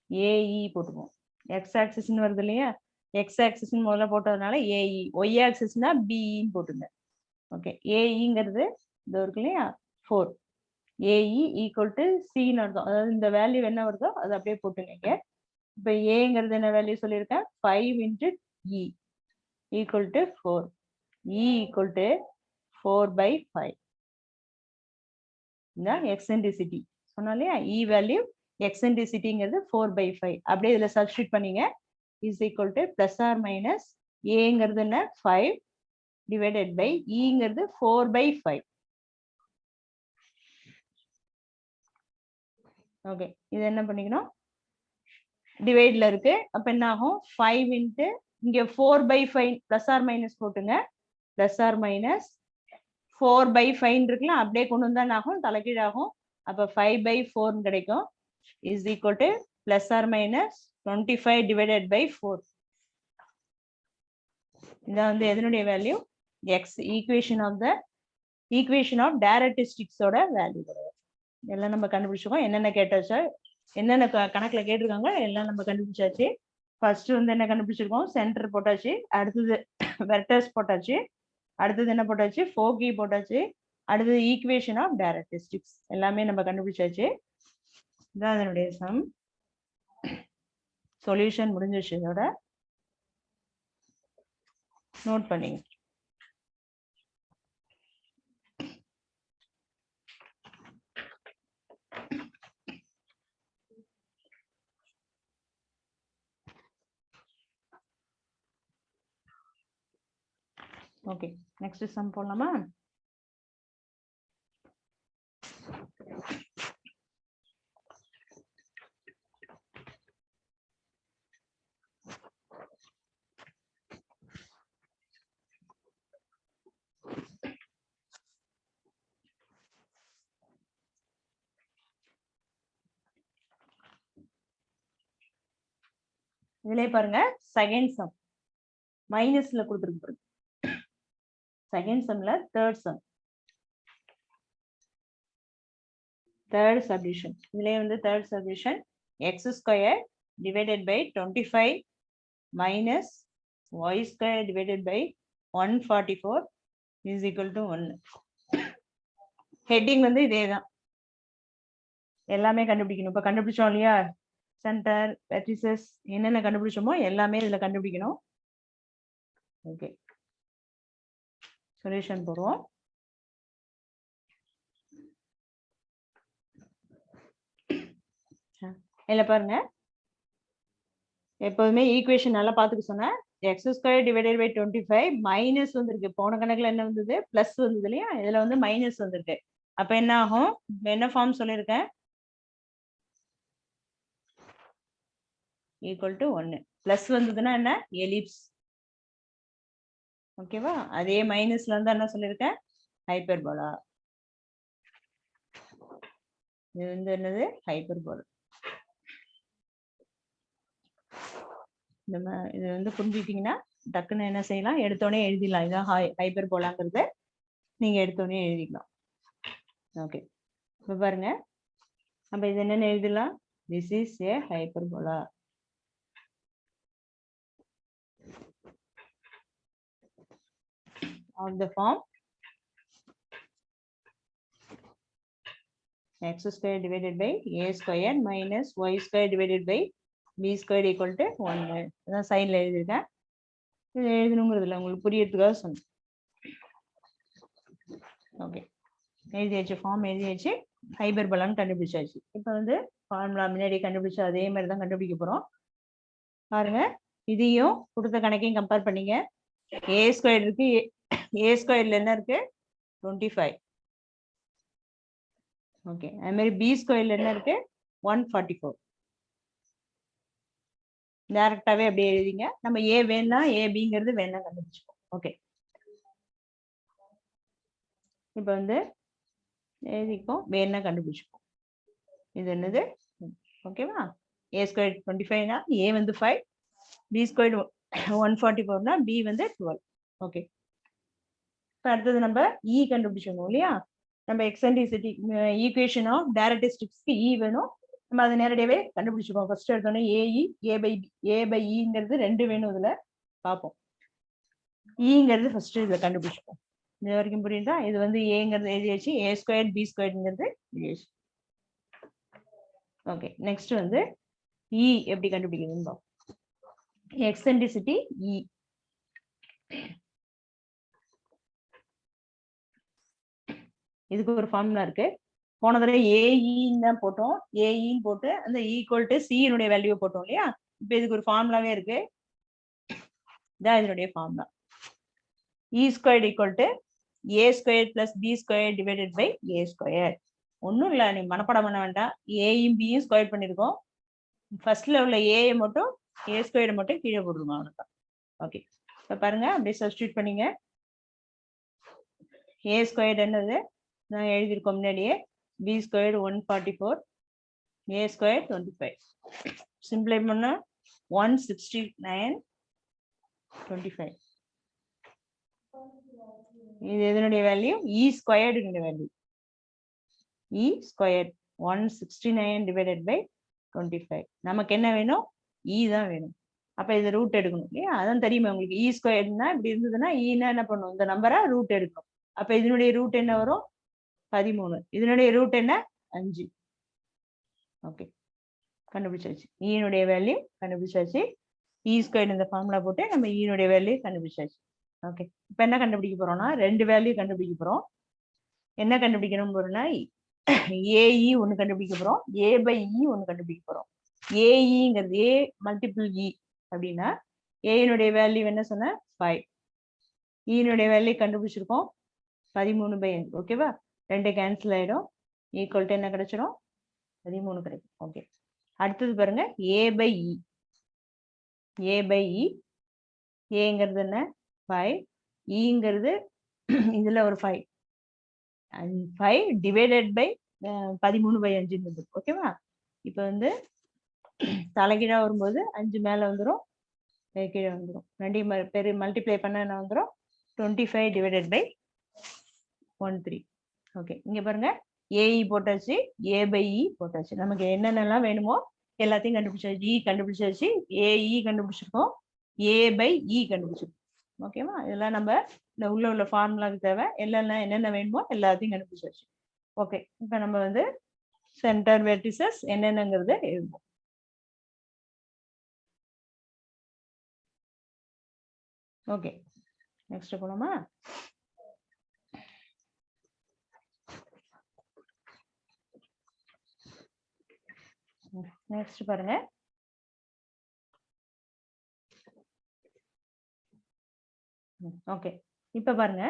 ஏஇ போட்டுப்போம். எக்ஸ் ஆக்சிஸ்ன்னு வருது இல்லையா? எக்ஸ் ஆக்சிஸ்ன்னு முதல்ல போட்டதுனால ஏஇ. ஒய் ஆக்சிஸ்னா பிஇன்னு போட்டுங்க. ஓகே, ஏஇங்கிறது இது இருக்கு இல்லையா? 4. ஏஇ ஈக்குவல் டு சின்னு அர்த்தம். அதாவது இந்த வேல்யூ என்ன வருதோ அதை அப்படியே போட்டுங்க. இப்ப ஏங்கிறது என்ன வேல்யூ சொல்லியிருக்கேன்? 5 × E equal to 4. E equal to 4/5. இந்த eccentricity சொன்னோம் இல்லையா, E வேல்யூ eccentricityங்கிறது 4/5. அப்படியே இதுல சப்ஸ்டிட் பண்ணீங்க. is equal to plus or minus Aங்கிறது என்ன 5 divided by Eங்கிறது 4/5. ஓகே, இது என்ன பண்ணிக்கணும், டிவைட்ல இருக்கு. அப்ப என்ன ஆகும், 5 இன்ட்டு இங்க 4/5 பிளஸ் ஆர் மைனஸ் போட்டுங்க. பிளஸ் ஆர் மைனஸ் 4/5 இருக்குல்ல, அப்படியே கொண்டு வந்தா என்ன ஆகும், தலைகீழாகும். அப்ப 5/4 கிடைக்கும். Is equal to plus or minus 25 divided by 4. இதான் வந்து எதனுடைய வேல்யூ, எக்ஸ் ஈக்குவேஷன் ஆஃப் டைரக்ட்ரிஸ்டிக்ஸோட வேல்யூ. எல்லாம் நம்ம கண்டுபிடிச்சிருக்கோம். என்னென்ன கேட்டாச்சா, என்னென்ன கணக்குல கேட்டிருக்காங்க எல்லாம் நம்ம கண்டுபிடிச்சாச்சு. ஃபர்ஸ்ட் வந்து என்ன கண்டுபிடிச்சிருக்கோம், சென்டர் போட்டாச்சு. அடுத்தது வெக்டர்ஸ் போட்டாச்சு. அடுத்தது என்ன போட்டாச்சு, ஃபோகி போட்டாச்சு. அடுத்தது ஈக்குவேஷன் ஆஃப் டைரக்ட்ரிஸ்டிக்ஸ் எல்லாமே நம்ம கண்டுபிடிச்சாச்சு. இதான் அதனுடைய சம். சொல்யூஷன் முடிஞ்சிச்சு. இதோட நோட் பண்ணிங்க. ஓகே, நெக்ஸ்ட் சம் போடலாமா? இதுலயே பாருங்க, செகண்ட் சம் மைனஸ்ல கொடுத்துருக்கு பாருங்க. செகண்ட் சம்ல தேர்ட் சம், தேர்ட் சப்டிவிஷன். இதுலயே வந்து third subdivision X square divided by 25 minus Y square divided by 144 is equal to 1. Heading வந்து இதே தான், எல்லாமே கண்டுபிடிக்கணும். இப்ப கண்டுபிடிச்சோம் இல்லையா, சென்டர் வெர்டிசஸ் என்னென்ன கண்டுபிடிச்சோமோ எல்லாமே இதுல கண்டுபிடிக்கணும். ஓகே, சொல்யூஷன் போடுவோம். இல்ல பாருங்க, எப்போதுமே ஈக்குவேஷன் நல்லா பாத்துக்க சொன்னேன். X square divided by 25 minus வந்திருக்கு. போன கணக்குல என்ன வந்தது, பிளஸ் வந்தது இல்லையா, இதுல வந்து மைனஸ் வந்திருக்கு. அப்ப என்ன ஆகும், என்ன ஃபார்ம் சொல்லியிருக்கேன், ஈக்குவல் டு 1. பிளஸ் வந்ததுன்னா என்ன, எலிப்ஸ். ஓகேவா, அதே மைனஸ்ல வந்து என்ன சொல்லியிருக்கேன், ஹைப்பர்போலா. இது வந்து என்னது, ஹைப்பர்போலா. நம்ம இது வந்து புரிஞ்சுக்கிட்டீங்கன்னா டக்குன்னு என்ன செய்யலாம், எடுத்தோடனே எழுதிடலாம். இதான் ஹைப்பர்போலாங்கிறத நீங்க எடுத்தோடனே எழுதிக்கலாம். ஓகே, இப்போ பாருங்க, நம்ம இது என்னன்னு எழுதலாம், this is a hyperbola. of the form x square divided by a square minus y square divided by b square equal to 1. அதான் சைடுல எழுதிருக்கேன். இது எழுதணுங்கிறதுல உங்களுக்கு புரியறதுக்காக சொன்னேன். ஓகே, எழுதியாச்சு, ஃபார்ம் எழுதியாச்சு, ஹைப்பர்போலான்னு கண்டுபிடிச்சாச்சு. இப்போ வந்து ஃபார்முலா முன்னாடி கண்டுபிடிச்ச அதே மாதிரி தான் கண்டுபிடிக்க போறோம். பாருங்க, இதையும் கொடுத்த கணக்கையும் கம்பேர் பண்ணீங்க. ஏ ஸ்கொயர் இருக்கு, ஏ ஸ்கொயர்ல என்ன இருக்கு, 25. ஓகே, அது மாதிரி பி ஸ்கொயர்ல என்ன இருக்கு, 144. டைரக்டாவே அப்படியே எழுதிங்க. நம்ம ஏ வேணா ஏபிங்கிறது வேணா கண்டுபிடிச்சுப்போம். ஓகே, இப்போ வந்து எழுதிப்போம், வேணா கண்டுபிடிச்சுப்போம். இது என்னது, ஓகேவா, ஏ ஸ்கொயர் 25னா ஏ வந்து 5, பி ஸ்கொயர் 144னா பி வந்து 12. ஓகே, இப்போ அடுத்தது நம்ம இ கண்டுபிடிச்சோம் இல்லையா. நம்ம எக்ஸென்ட்ரிசிட்டி ஈக்குவேஷன் ஆஃப் டைரக்ட்ரிஸ்டிக்ஸ்க்கு இ வேணும். நம்ம அதை நேரடியாவே கண்டுபிடிச்சிப்போம். ஃபர்ஸ்ட் எடுத்தோன்னே ஏஇ ஏ பை இங்கிறது 2 வேணும். இதுல பார்ப்போம். இங்கிறது ஃபர்ஸ்ட் இதுல கண்டுபிடிச்சிப்போம். இது வரைக்கும் புரியுதா? இது வந்து ஏங்கிறது எழுதியாச்சு, ஏ ஸ்கொயர் பி ஸ்கொயர்ங்கிறது எழுதியாச்சு. ஓகே, நெக்ஸ்ட் வந்து இ எப்படி கண்டுபிடிக்கிறதுன்னு பார்ப்போம். எக்ஸென்ட்ரிசிட்டி இ. இதுக்கு ஒரு ஃபார்முலா இருக்கு. போன தடவை ஏஇன்னு தான் போட்டோம். ஏஇன்னு போட்டு அந்த ஈக்குவல் டு சியினுடைய வேல்யூ போட்டோம் இல்லையா? இப்போ இதுக்கு ஒரு ஃபார்முலாவே இருக்கு. இதான் இதனுடைய formula. E squared equal to a square plus b square divided by A square. ஒன்றும் இல்லை, நீ மனப்பாடம் பண்ண வேண்டாம். ஏயும் பியும் ஸ்கொயர் பண்ணியிருக்கோம். ஃபர்ஸ்ட்ல உள்ள ஏயை மட்டும் ஏ ஸ்கொயர் மட்டும் கீழே போட்டுருங்க, அவனுக்கு. ஓகே, இப்போ பாருங்க, அப்படியே சப்ஸ்டியூட் பண்ணிங்க. ஏ ஸ்கொயர் என்னது நான் எழுதியிருக்கோம் முன்னாடியே. B square 144, A square 25. சிம்பிளை பண்ணா 169 25. இது எதனுடைய வேல்யூ? இ ஸ்கொயர்டுடைய value. E square 169 divided by 25. நமக்கு என்ன வேணும்? இ தான் வேணும். அப்ப இது ரூட் எடுக்கணும் இல்லையா? அதான் தெரியுமா உங்களுக்கு. இ ஸ்கொயர்னா இப்படி இருந்ததுன்னா ஈனா என்ன பண்ணும்? இந்த நம்பரை ரூட் எடுக்கணும். அப்ப இதனுடைய ரூட் என்ன வரும்? 13. இதனுடைய ரூட் என்ன? 5. ஓகே, கண்டுபிடிச்சாச்சு. ஈனுடைய வேல்யூ கண்டுபிடிச்சாச்சு. இ ஸ்கொயர் இந்த ஃபார்முலா போட்டு நம்ம ஈனுடைய வேல்யூ கண்டுபிடிச்சாச்சு. ஓகே, இப்போ என்ன கண்டுபிடிக்க போறோம்னா, ரெண்டு வேல்யூ கண்டுபிடிக்க போறோம். என்ன கண்டுபிடிக்கணும் போறோம்னா, ஏஇ ஒன்று கண்டுபிடிக்க போறோம், ஏ பை இ ஒன்று கண்டுபிடிக்க போறோம். ஏஇங்கிறது ஏ மல்டிபிள் இ அப்படின்னா ஏனுடைய வேல்யூ என்ன சொன்ன? 5. ஈனுடைய வேல்யூ கண்டுபிடிச்சிருக்கோம் 13/5. ஓகேவா? ரெண்டு கேன்சல் ஆயிடும். ஈக்குவல் டு என்ன கிடைச்சிடும்? 13 கிடைக்கும். ஓகே, அடுத்தது பாருங்க, ஏ பை இ. ஏ பை இ, ஏங்கிறது என்ன? 5. ஈங்கிறது இதுல ஒரு 5. 5 டிவைடட் பை 13/5. ஓகேவா? இப்போ வந்து தலைகீழா வரும்போது 5 மேல வந்துடும், கீழே வந்துடும். ரெண்டையும் பெரிய மல்டிப்ளை பண்ண என்ன வந்துடும்? 25 டிவைடட் பை 13. ஓகே, இங்க பாருங்க, ஏஇ போட்டாச்சு, ஏ பை இ போட்டாச்சு. நமக்கு என்னென்னலாம் வேணுமோ எல்லாத்தையும் கண்டுபிடிச்சாச்சு. இ கண்டுபிடிச்சாச்சு, ஏஇ கண்டுபிடிச்சிருக்கோம், ஏ பை இ கண்டுபிடிச்சிருக்கோம். ஓகேவா? இதெல்லாம் நம்ம இந்த உள்ள ஃபார்முலாவுக்கு தேவை. என்னென்ன வேணுமோ எல்லாத்தையும் கண்டுபிடிச்சாச்சு. ஓகே, இப்போ நம்ம வந்து சென்டர் வெர்டிசஸ் என்னென்னங்கிறத எழுதுவோம். ஓகே, நெக்ஸ்ட் போலாமா? நெக்ஸ்ட் பாருங்க, ஓகே, இப்ப பாருங்க,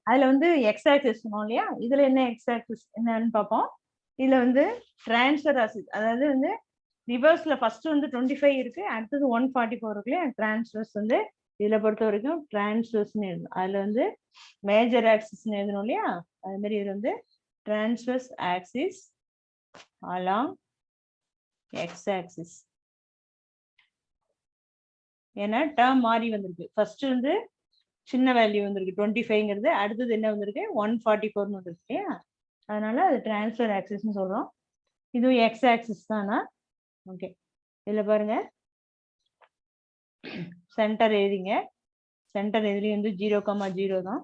அதுல வந்து எக்ஸ் ஆக்சிஸ் சொன்னோம் இல்லையா? இதுல என்ன எக்ஸ் ஆக்சிஸ் என்னன்னு பார்ப்போம். இதுல வந்து டிரான்ஸ்ஃபர் ஆசிஸ், அதாவது வந்து ரிவர்ஸ்ல ஃபர்ஸ்ட் வந்து 25 இருக்கு, அடுத்தது 144 இருக்கு. டிரான்ஸ்வர்ஸ் வந்து இதுல பொறுத்த வரைக்கும் டிரான்ஸ்வர்ஸ்னு எழுதணும். அதுல வந்து மேஜர் ஆக்சிஸ்னு எழுதணும் இல்லையா? அது மாதிரி இதுல வந்து transverse axis along X axis. ஏன்னா டேர்ம் மாறி வந்திருக்கு. ஃபர்ஸ்ட் வந்து சின்ன வேல்யூ வந்திருக்கு 25ங்கிறது, அடுத்தது என்ன வந்திருக்கு? 144 வந்திருக்கு இல்லையா? அதனால அது டிரான்ஸ்ஃபர் ஆக்சிஸ்ன்னு சொல்றோம். இதுவும் எக்ஸ் ஆக்சிஸ் தானா? ஓகே, இதுல பாருங்க, சென்டர் எழுதிங்க. சென்டர் எதுலயும் வந்து 0,0 தான்.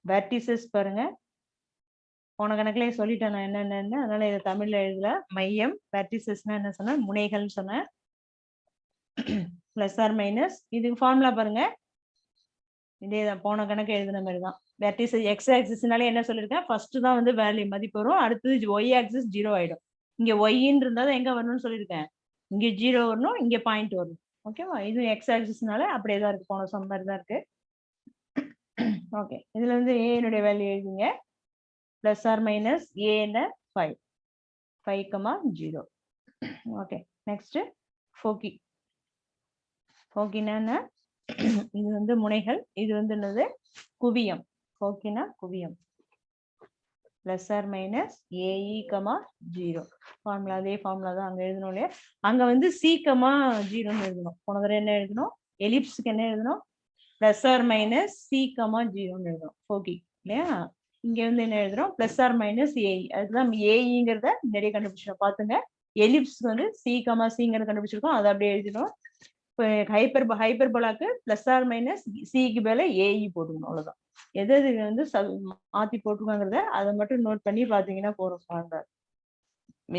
வெர்டிசஸ் பாருங்க, போன கணக்குலயே சொல்லிட்டேன் நான் என்னென்னு, அதனால இதை தமிழ்ல எழுதல. மையம், வெர்டிசஸ்னா என்ன சொன்ன? முனைகள்னு சொன்னேன். Plus or minus. இதுக்கு ஃபார்முலா பாருங்க, இதேதான் போன கணக்கு எழுதின மாதிரி தான். வெர்டிசஸ் எக்ஸ் ஆக்சிஸ்னாலே என்ன சொல்லியிருக்கேன்? ஃபர்ஸ்ட் தான் வந்து வேல்யூ மதிப்பு வரும், அடுத்தது ஒய் ஆக்சிஸ் 0 ஆயிடும். இங்க ஒய்ன்னு இருந்தா எங்க வரணும்னு சொல்லியிருக்கேன்? இங்க 0 வரணும், இங்க பாயிண்ட் வரணும். ஓகேவா? இது எக்ஸ் ஆக்சிஸ்னால அப்படியே தான் இருக்கு, போன சொன்ன மாதிரி தான் இருக்கு. ஓகே, இதுல வந்து ஏனுடைய வேல்யூ எழுதிங்க. பிளஸ் ஆர் மைனஸ் ஏ என்ன? 5, 5,0. Okay, next foci. ஃபோக்கினா இது வந்து முனைகள், இது வந்து என்னது? குவியம். ஃபோக்கினா குவியம். Plus or minus a e, 0. Formula அதே ஃபார்முலா தான் அங்க எழுதணும் இல்லையா? அங்க வந்து சி, 0ன்னு எழுதணும். போன தடவை என்ன எழுதணும்? எலிப்ஸுக்கு என்ன எழுதணும்? பிளஸ் ஆர் மைனஸ் சி, 0ன்னு எழுதணும் ஃபோக்கி இல்லையா? இங்க வந்து என்ன எழுதுறோம்? Plus or minus a e. அதுதான் ஏஇங்கிறத நிறைய கண்டுபிடிச்சிடும் பாத்துங்க. எலிப்ஸ்க்கு வந்து சி, சிங்கிறத கண்டுபிடிச்சிருக்கோம், அதை அப்படியே எழுதிடும். இப்போ ஹைப்பர்போலாக்கு பிளஸ் ஆர் மைனஸ் சிக்கு மேல ஏஇ போட்டுக்கணும், அவ்வளவுதான். எது எது வந்து மாத்தி போட்டுருக்காங்கிறத அதை மட்டும் நோட் பண்ணி பாத்தீங்கன்னா போறோம். ஃபார்முலா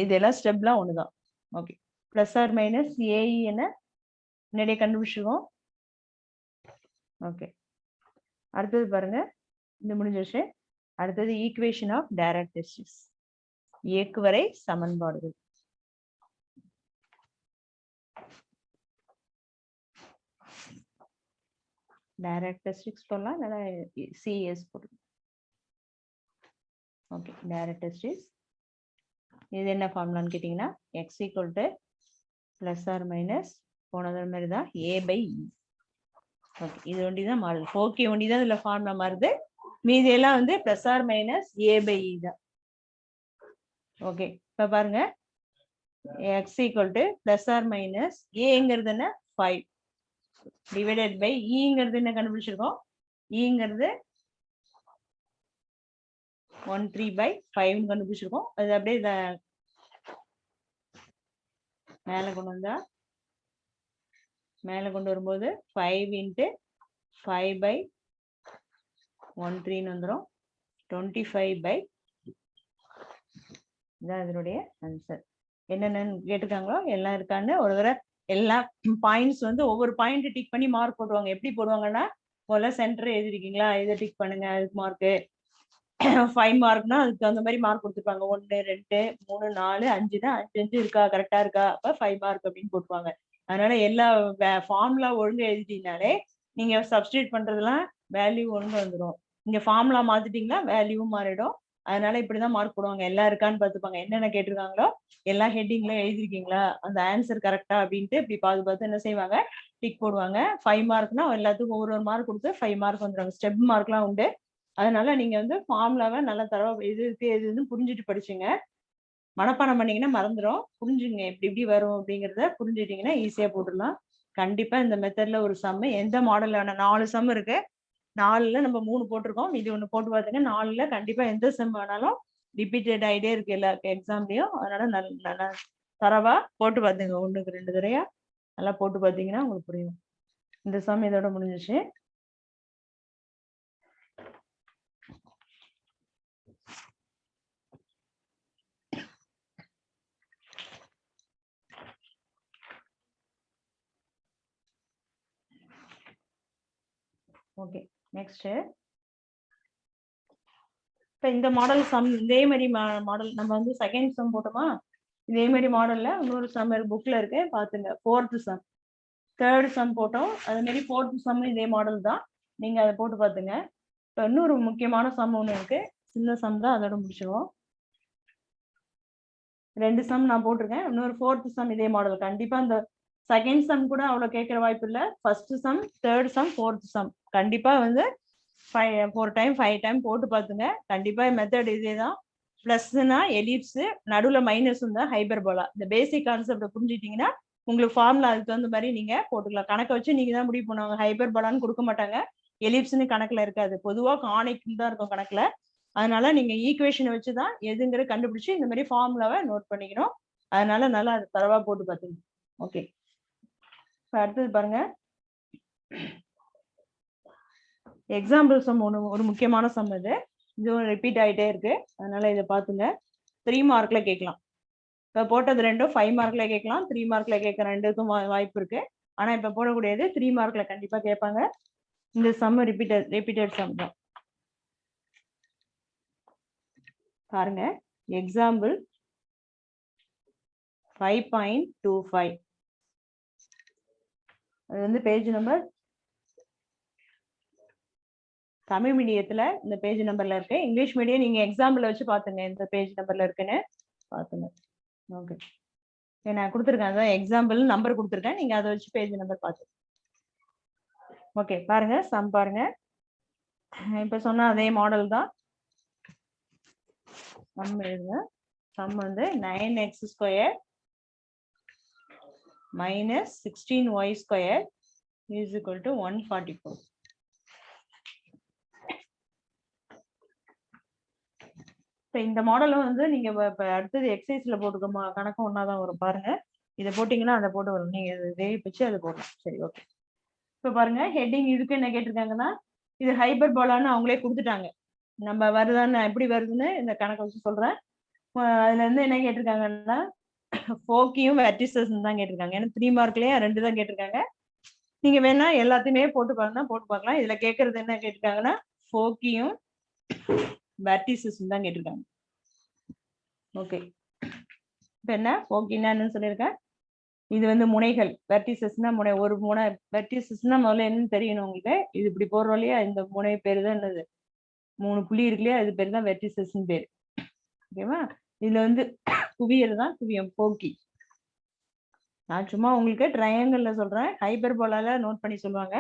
இதெல்லாம் ஸ்டெப்லாம் ஒண்ணுதான். Okay, plus or minus a e என்ன நிறைய கண்டுபிடிச்சிருக்கோம். ஓகே, அடுத்தது பாருங்க, இது முடிஞ்சிருச்சு. அடுத்தது ஈக்குவேஷன் ஆஃப் டைரக்ட்ரிக்ஸ், இயக்குவரை சமன்பாடுகள். டைரக்ட்ரிக்ஸ் போடலாம், இல்லைன்னா சிஎஸ் போடலாம். ஓகே, டைரக்ட்ரிக்ஸ் இது என்ன ஃபார்முலான்னு கேட்டிங்கன்னா x equal to plus or minus போனது மாதிரி தான் A/E. ஓகே, இது ஒண்டி தான் மாறுது. ஓகே, ஒண்டி தான் இதில் ஃபார்முலா மாறுது. மீதி எல்லாம் வந்து ப்ளஸ் ஆர் மைனஸ் A/E தான். ஓகே, இப்போ பாருங்க, X equal to plus or minus ஏங்கிறது என்ன 5 டிவைடட் பை ஈங்கிறது என்ன கண்டுபிடிச்சிருக்கோம், ஈங்கிறது 13/5 கண்டுபிடிச்சிருக்கோம். அது அப்படியே இதை மேலே கொண்டு வந்தா, மேலே கொண்டு வரும்போது 5 × 5/13 வந்துடும், 25/, இதான் இதனுடைய ஆன்சர். என்னென்னு கேட்டிருக்காங்களோ எல்லாம் இருக்கான்னு ஒரு தடவை எல்லா பாயிண்ட்ஸ் வந்து ஒவ்வொரு பாயிண்ட் டிக் பண்ணி மார்க் போடுவாங்க. எப்படி போடுவாங்கன்னா, முதல்ல சென்டர் எழுதிருக்கீங்களா, இதை டிக் பண்ணுங்க, அதுக்கு மார்க்கு. 5 மார்க்னா அதுக்கு அந்த மாதிரி மார்க் கொடுத்துருப்பாங்க. 1 2 3 4 5 தான், 5 இருக்கா, கரெக்டா இருக்கா, அப்ப 5 மார்க் அப்படின்னு போட்டுருவாங்க. அதனால எல்லா ஃபார்முலா ஒழுங்கு எழுதிட்டீங்கனாலே நீங்க சப்ஸ்டியூட் பண்றதுலாம் வேல்யூ ஒழுங்கு வந்துடும். இங்க ஃபார்முலா மாத்திட்டீங்கன்னா வேல்யூவும் மாறிடும். அதனால இப்படிதான் மார்க் போடுவாங்க. எல்லாம் இருக்கான்னு பார்த்துப்பாங்க. என்னென்ன கேட்டிருக்காங்களோ எல்லா ஹெட்டிங்ல எழுதிருக்கீங்களா, அந்த ஆன்சர் கரெக்டா அப்படின்ட்டு இப்படி பார்த்து என்ன செய்வாங்க, டிக் போடுவாங்க. 5 மார்க்னா எல்லாத்துக்கும் ஒரு மார்க் கொடுத்து 5 மார்க் வந்துடுவாங்க. ஸ்டெப் மார்க்லாம் உண்டு. அதனால நீங்க வந்து ஃபார்முலாவை நல்லா தரவா எது இருக்கு எதுன்னு புரிஞ்சுட்டு படிச்சுங்க. மனப்பாடம் பண்ணீங்கன்னா மறந்துடும். புரிஞ்சுங்க எப்படி எப்படி வரும் அப்படிங்கிறத புரிஞ்சுட்டீங்கன்னா ஈஸியா போட்டுடலாம். கண்டிப்பா இந்த மெத்தட்ல ஒரு சம்மு எந்த மாடலான 4 சம் இருக்கு, 4ல நம்ம 3 போட்டிருக்கோம், இது ஒண்ணு போட்டு பாத்துங்க. 4ல கண்டிப்பா எந்த சம் ஆனாலும் ரிப்பீட்டட் ஆயிட்டே இருக்கு எல்லா எக்ஸாம்லயும். அதனால நல்லா தரவா போட்டு பாத்துங்க. 1க்கு 2 தடவையா நல்லா போட்டு பாத்தீங்கன்னா உங்களுக்கு புரியும். இந்த சம் இதோட முடிஞ்சிச்சு. ஓகே, நெக்ஸ்ட் இப்போ இந்த மாடல் சம் இதே மாதிரி மாடல் நம்ம வந்து செகண்ட் சம் போட்டோமா, இதே மாதிரி மாடல்ல இன்னொரு சம் புக்ல இருக்கு பாத்துங்க. 4th சம், 3rd சம் போட்டோம். அதே மாதிரி 4th சம் இதே மாடல் தான், நீங்க அதை போட்டு பாத்துங்க. இப்போ இன்னொரு முக்கியமான சம் ஒன்று இருக்கு, சின்ன சம் தான், அதோட முடிச்சிடுவோம். 2 சம் நான் போட்டிருக்கேன். இன்னொரு 4th சம் இதே மாடல். கண்டிப்பா இந்த செகண்ட் சம் கூட அவ்வளவு கேட்கற வாய்ப்பு இல்லை. First sum, 3rd some, 4th some கண்டிப்பா வந்து 4 டைம் 5 டைம் போட்டு பாத்துங்க. கண்டிப்பா மெத்தட் இதே தான். பிளஸ்னா எலிப்ஸ், நடுவுல மைனஸ் தான் ஹைபர்போலா. இந்த பேசிக் கான்செப்ட புரிஞ்சுட்டீங்கன்னா உங்களுக்கு ஃபார்முலா அதுக்கு தகுந்த மாதிரி நீங்க போட்டுக்கலாம். கணக்கை வச்சு நீங்க தான் முடிவு பண்ணுவாங்க. ஹைபர்போலான்னு கொடுக்க மாட்டாங்க, எலிப்ஸ்னு கணக்குல இருக்காது, பொதுவா கானிக் தான் இருக்கும் கணக்குல. அதனால நீங்க ஈக்குவேஷனை வச்சுதான் எதுங்கிற கண்டுபிடிச்சு இந்த மாதிரி ஃபார்முலாவை நோட் பண்ணிக்கணும். அதனால நல்லா தரவா போட்டு பாத்துங்க. ஓகே, அடுத்தது பாருங்க, எக்ஸாம்பிள் சம் ஒரு முக்கியமான சம் இது. இதுவும் ரிப்பீட் ஆகிட்டே இருக்கு, அதனால இதை பார்த்துங்க. 3 மார்க்ல கேட்கலாம். இப்போ போட்டது ரெண்டும் 5 மார்க்ல கேட்கலாம், 3 மார்க்ல கேட்க ரெண்டுக்கும் வாய்ப்பு இருக்கு. ஆனா இப்ப போடக்கூடியது 3 மார்க்ல கண்டிப்பா கேட்பாங்க. இந்த சம் ரிப்பீட்டட் சம் தான். பாருங்க, எக்ஸாம்பிள் 5.25. அது வந்து பேஜ் நம்பர் தமிழ் மீடியத்துல இந்த பேஜ் நம்பர்ல இருக்கு. இங்கிலீஷ் மீடியம் நீங்க எக்ஸாம்பிள் வச்சு பாத்துங்க இந்த பேஜ் நம்பர்ல இருக்குன்னு பாத்துங்க. ஓகே, நான் கொடுத்துருக்கேன், அதான் எக்ஸாம்பிள் நம்பர் கொடுத்துருக்கேன், நீங்க அதை வச்சு பேஜ் நம்பர் பாத்து. ஓகே, பாருங்க சம் பாருங்க. இப்ப சொன்ன அதே மாடல் தான். சம் எழுதுங்க. சம் வந்து 9x² - 16y² = 144. இப்போ இந்த மாடலும் வந்து நீங்க இப்போ அடுத்தது எக்ஸசைஸ்ல போட்டுக்கோமா, கணக்கு ஒன்னாதான் வரும். பாருங்க, இதை போட்டீங்கன்னா அதை போட்டு வரும். நீங்க இதே பிச்சு அதை போடலாம். சரி, ஓகே. இப்போ பாருங்க, ஹெட்டிங் இதுக்கு என்ன கேட்டிருக்காங்கன்னா, இது ஹைபர்போலான்னு அவங்களே கொடுத்துட்டாங்க. நம்ம வருதான்னு எப்படி வருதுன்னு இந்த கணக்கை வச்சு சொல்றேன். அதுல இருந்து என்ன கேட்டிருக்காங்கன்னா, ஃபோக்கியும் வெர்டிசஸ் தான் கேட்டிருக்காங்க. ஏன்னா 3 மார்க்லயே 2 தான் கேட்டிருக்காங்க. நீங்க வேணா எல்லாத்தையுமே போட்டு பார்க்கலாம். இதுல கேட்கறது என்ன கேட்டிருக்காங்கன்னா, ஃபோக்கியும் வெர்டிசஸ் தான் கேட்டிருக்காங்க. ஓகே, இப்போ என்ன என்னன்னு சொல்லியிருக்கேன். இது வந்து முனைகள். வெர்டிசஸ்னா முனை, ஒரு முனை. வெர்டிசஸ்னா முதல்ல என்னன்னு தெரியணும் உங்களுக்கு. இது இப்படி போடுறோம் இல்லையா, இந்த முனை பேரு தான் என்னது, 3 புள்ளி இருக்கு இல்லையா, அது பேர் தான் வெர்டிசஸ்ன்னு பேரு. ஓகேவா? இதுல வந்து குவியல் தான் குவியம், போக்கி. நான் சும்மா உங்களுக்கு ட்ரையாங்கிள்ல சொல்றேன், ஹைபர்போலால நோட் பண்ணி சொல்லுவாங்க.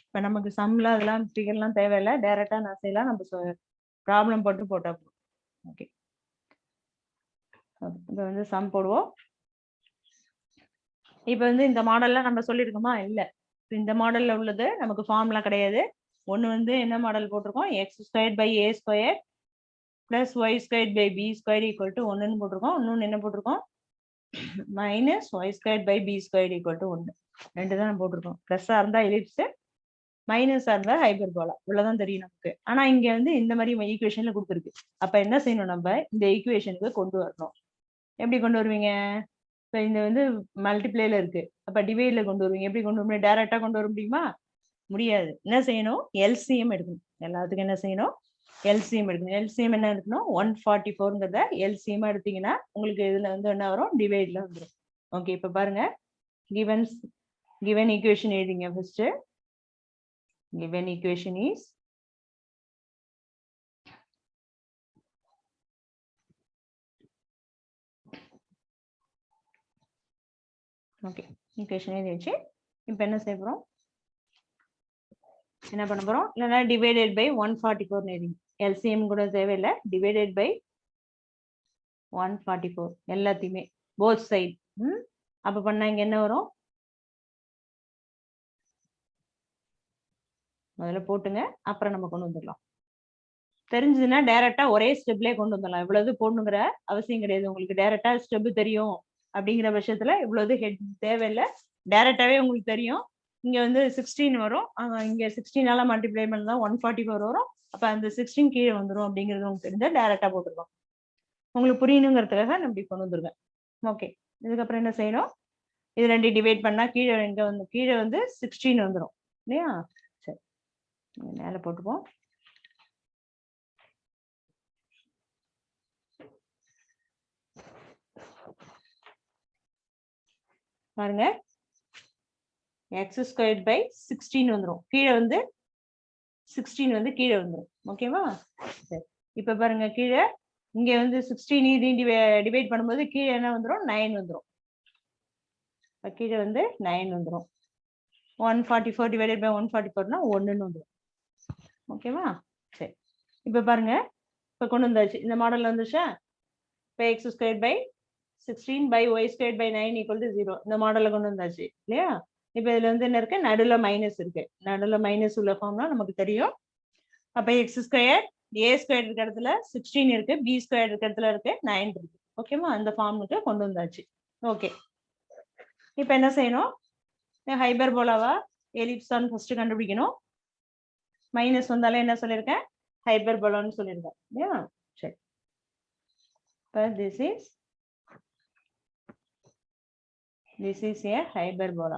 இப்ப நமக்கு சம்ல அதெல்லாம் ஃபிகர்லாம் தேவையில்லை, டைரக்டா நான் செய்யலாம், நம்ம ப்ராப்ளம் போட்டு போட்டா போதும். ஓகே, இப்போ வந்து சம் போடுவோம். இப்போ வந்து இந்த மாடல்ல நம்ம சொல்லியிருக்கோமா? இல்ல, இந்த மாடல்ல உள்ளது நமக்கு ஃபார்முலா கிடையாது. ஒன்று வந்து என்ன மாடல் போட்டிருக்கோம், x² by a² plus y² by b² equal to 1ன்னு போட்டிருக்கோம். இன்னொன்று என்ன போட்டிருக்கோம், minus y² by b² equal to 1. ரெண்டு தான் போட்டிருக்கோம். ப்ளஸ்ஸாக இருந்தால் எலிப்ஸ், மைனஸாக இருந்தால் ஹைபர்போலா. இவ்வளோதான் தெரியும் நமக்கு. ஆனால் இங்கே வந்து இந்த மாதிரி ஈக்குவேஷன்ல கொடுத்துருக்கு. அப்போ என்ன செய்யணும், நம்ம இந்த ஈக்குவேஷனுக்கு கொண்டு வரணும். எப்படி கொண்டு வருவீங்க? இப்போ இந்த வந்து மல்டிப்ளேல இருக்கு, அப்போ டிவைட்ல கொண்டு வருவீங்க. எப்படி கொண்டு வர, டைரக்டா கொண்டு வர முடியுமா? முடியாது. என்ன செய்யணும், எல்சிஎம் எடுக்கணும். எல்லாத்துக்கும் என்ன செய்யணும், எல்சிஎம் எடுக்கணும். எல்சிஎம் என்ன எடுக்கணும், 144ங்கிறத எல்சிஎம் எடுத்தீங்கன்னா உங்களுக்கு இதுல வந்து என்ன வரும், டிவைட்ல வந்துடும். ஓகே, இப்போ பாருங்க, given equation எழுதிங்க. First given equation is okay, equation எழுதி வச்சு இப்போ என்ன செய்ய போறோம், என்ன பண்ண போறோம், இல்லைன்னா டிவைடட் பை 144 எழுதிங்க. எல்சிஎம் கூட தேவையில்லை, டிவைடட் பை 144 எல்லாத்தையுமே போத் சைட். அப்ப பண்ணா இங்க என்ன வரும், முதல்ல போட்டுங்க, அப்புறம் நம்ம கொண்டு வந்துடலாம். தெரிஞ்சதுன்னா டைரக்டா ஒரே ஸ்டெப்லேயே கொண்டு வந்துடலாம். இவ்வளவு போடணுங்கிற அவசியம் கிடையாது. உங்களுக்கு டைரக்டா ஸ்டெப் தெரியும் அப்படிங்கிற பட்சத்துல இவ்வளவு ஹெட் தேவையில்லை, டைரக்டாவே உங்களுக்கு தெரியும். இங்க வந்து 16 வரும், இங்க 16ஆல மல்டிப்ளை பண்ணா 144 வரும். அப்ப அந்த 16 கீழே வந்துடும் அப்படிங்கிறது உங்களுக்கு தெரிஞ்சா டைரக்டா போட்டுருக்கோம். உங்களுக்கு புரியணுங்கிறதுக்காக நான் இப்படி கொண்டு வந்துருவேன். ஓகே, இதுக்கப்புறம் என்ன செய்யணும், இது ரெண்டு டிவைட் பண்ணா கீழே இங்க வந்து கீழே வந்து 16 வந்துடும் இல்லையா? சரி, மேல போட்டுப்போம். பாருங்க, x² by 16 வந்துடும். கீழே வந்து 16 வந்து கீழே வந்துடும். ஓகேவா? சரி, இப்ப பாருங்க, கீழே இங்க வந்து 16 இதையும் டிவைட் பண்ணும்போது கீழே என்ன வந்துடும், 9 வந்துடும். கீழே வந்து 9 வந்துடும். 144 டிவைடட் பை 144னா 1ன்னு வந்துடும். ஓகேவா? சரி, இப்ப பாருங்க, இப்ப கொண்டு வந்தாச்சு, இந்த மாடல் வந்துச்சா. இப்போ x² by 16 by y² by 9 equal to 0 இந்த மாடல்ல கொண்டு வந்தாச்சு இல்லையா? இப்போ இதுல வந்து என்ன இருக்கு, நடுவில் மைனஸ் இருக்கு. நடுவில் மைனஸ் உள்ள ஃபார்ம்லாம் நமக்கு தெரியும். அப்ப x² a² இருக்க இடத்துல 16 இருக்கு, b² இருக்க இடத்துல இருக்கு 9 இருக்கு. ஓகேவா? அந்த ஃபார்முக்கு கொண்டு வந்தாச்சு. ஓகே, இப்போ என்ன செய்யணும், ஹைபர்போலாவா எலிப்ஸான்னு ஃபர்ஸ்ட் கண்டுபிடிக்கணும். மைனஸ் வந்தாலே என்ன சொல்லியிருக்கேன், ஹைபர்போலான்னு சொல்லியிருக்கேன் இல்லையா? சரி, இப்போ this is a hyperbola.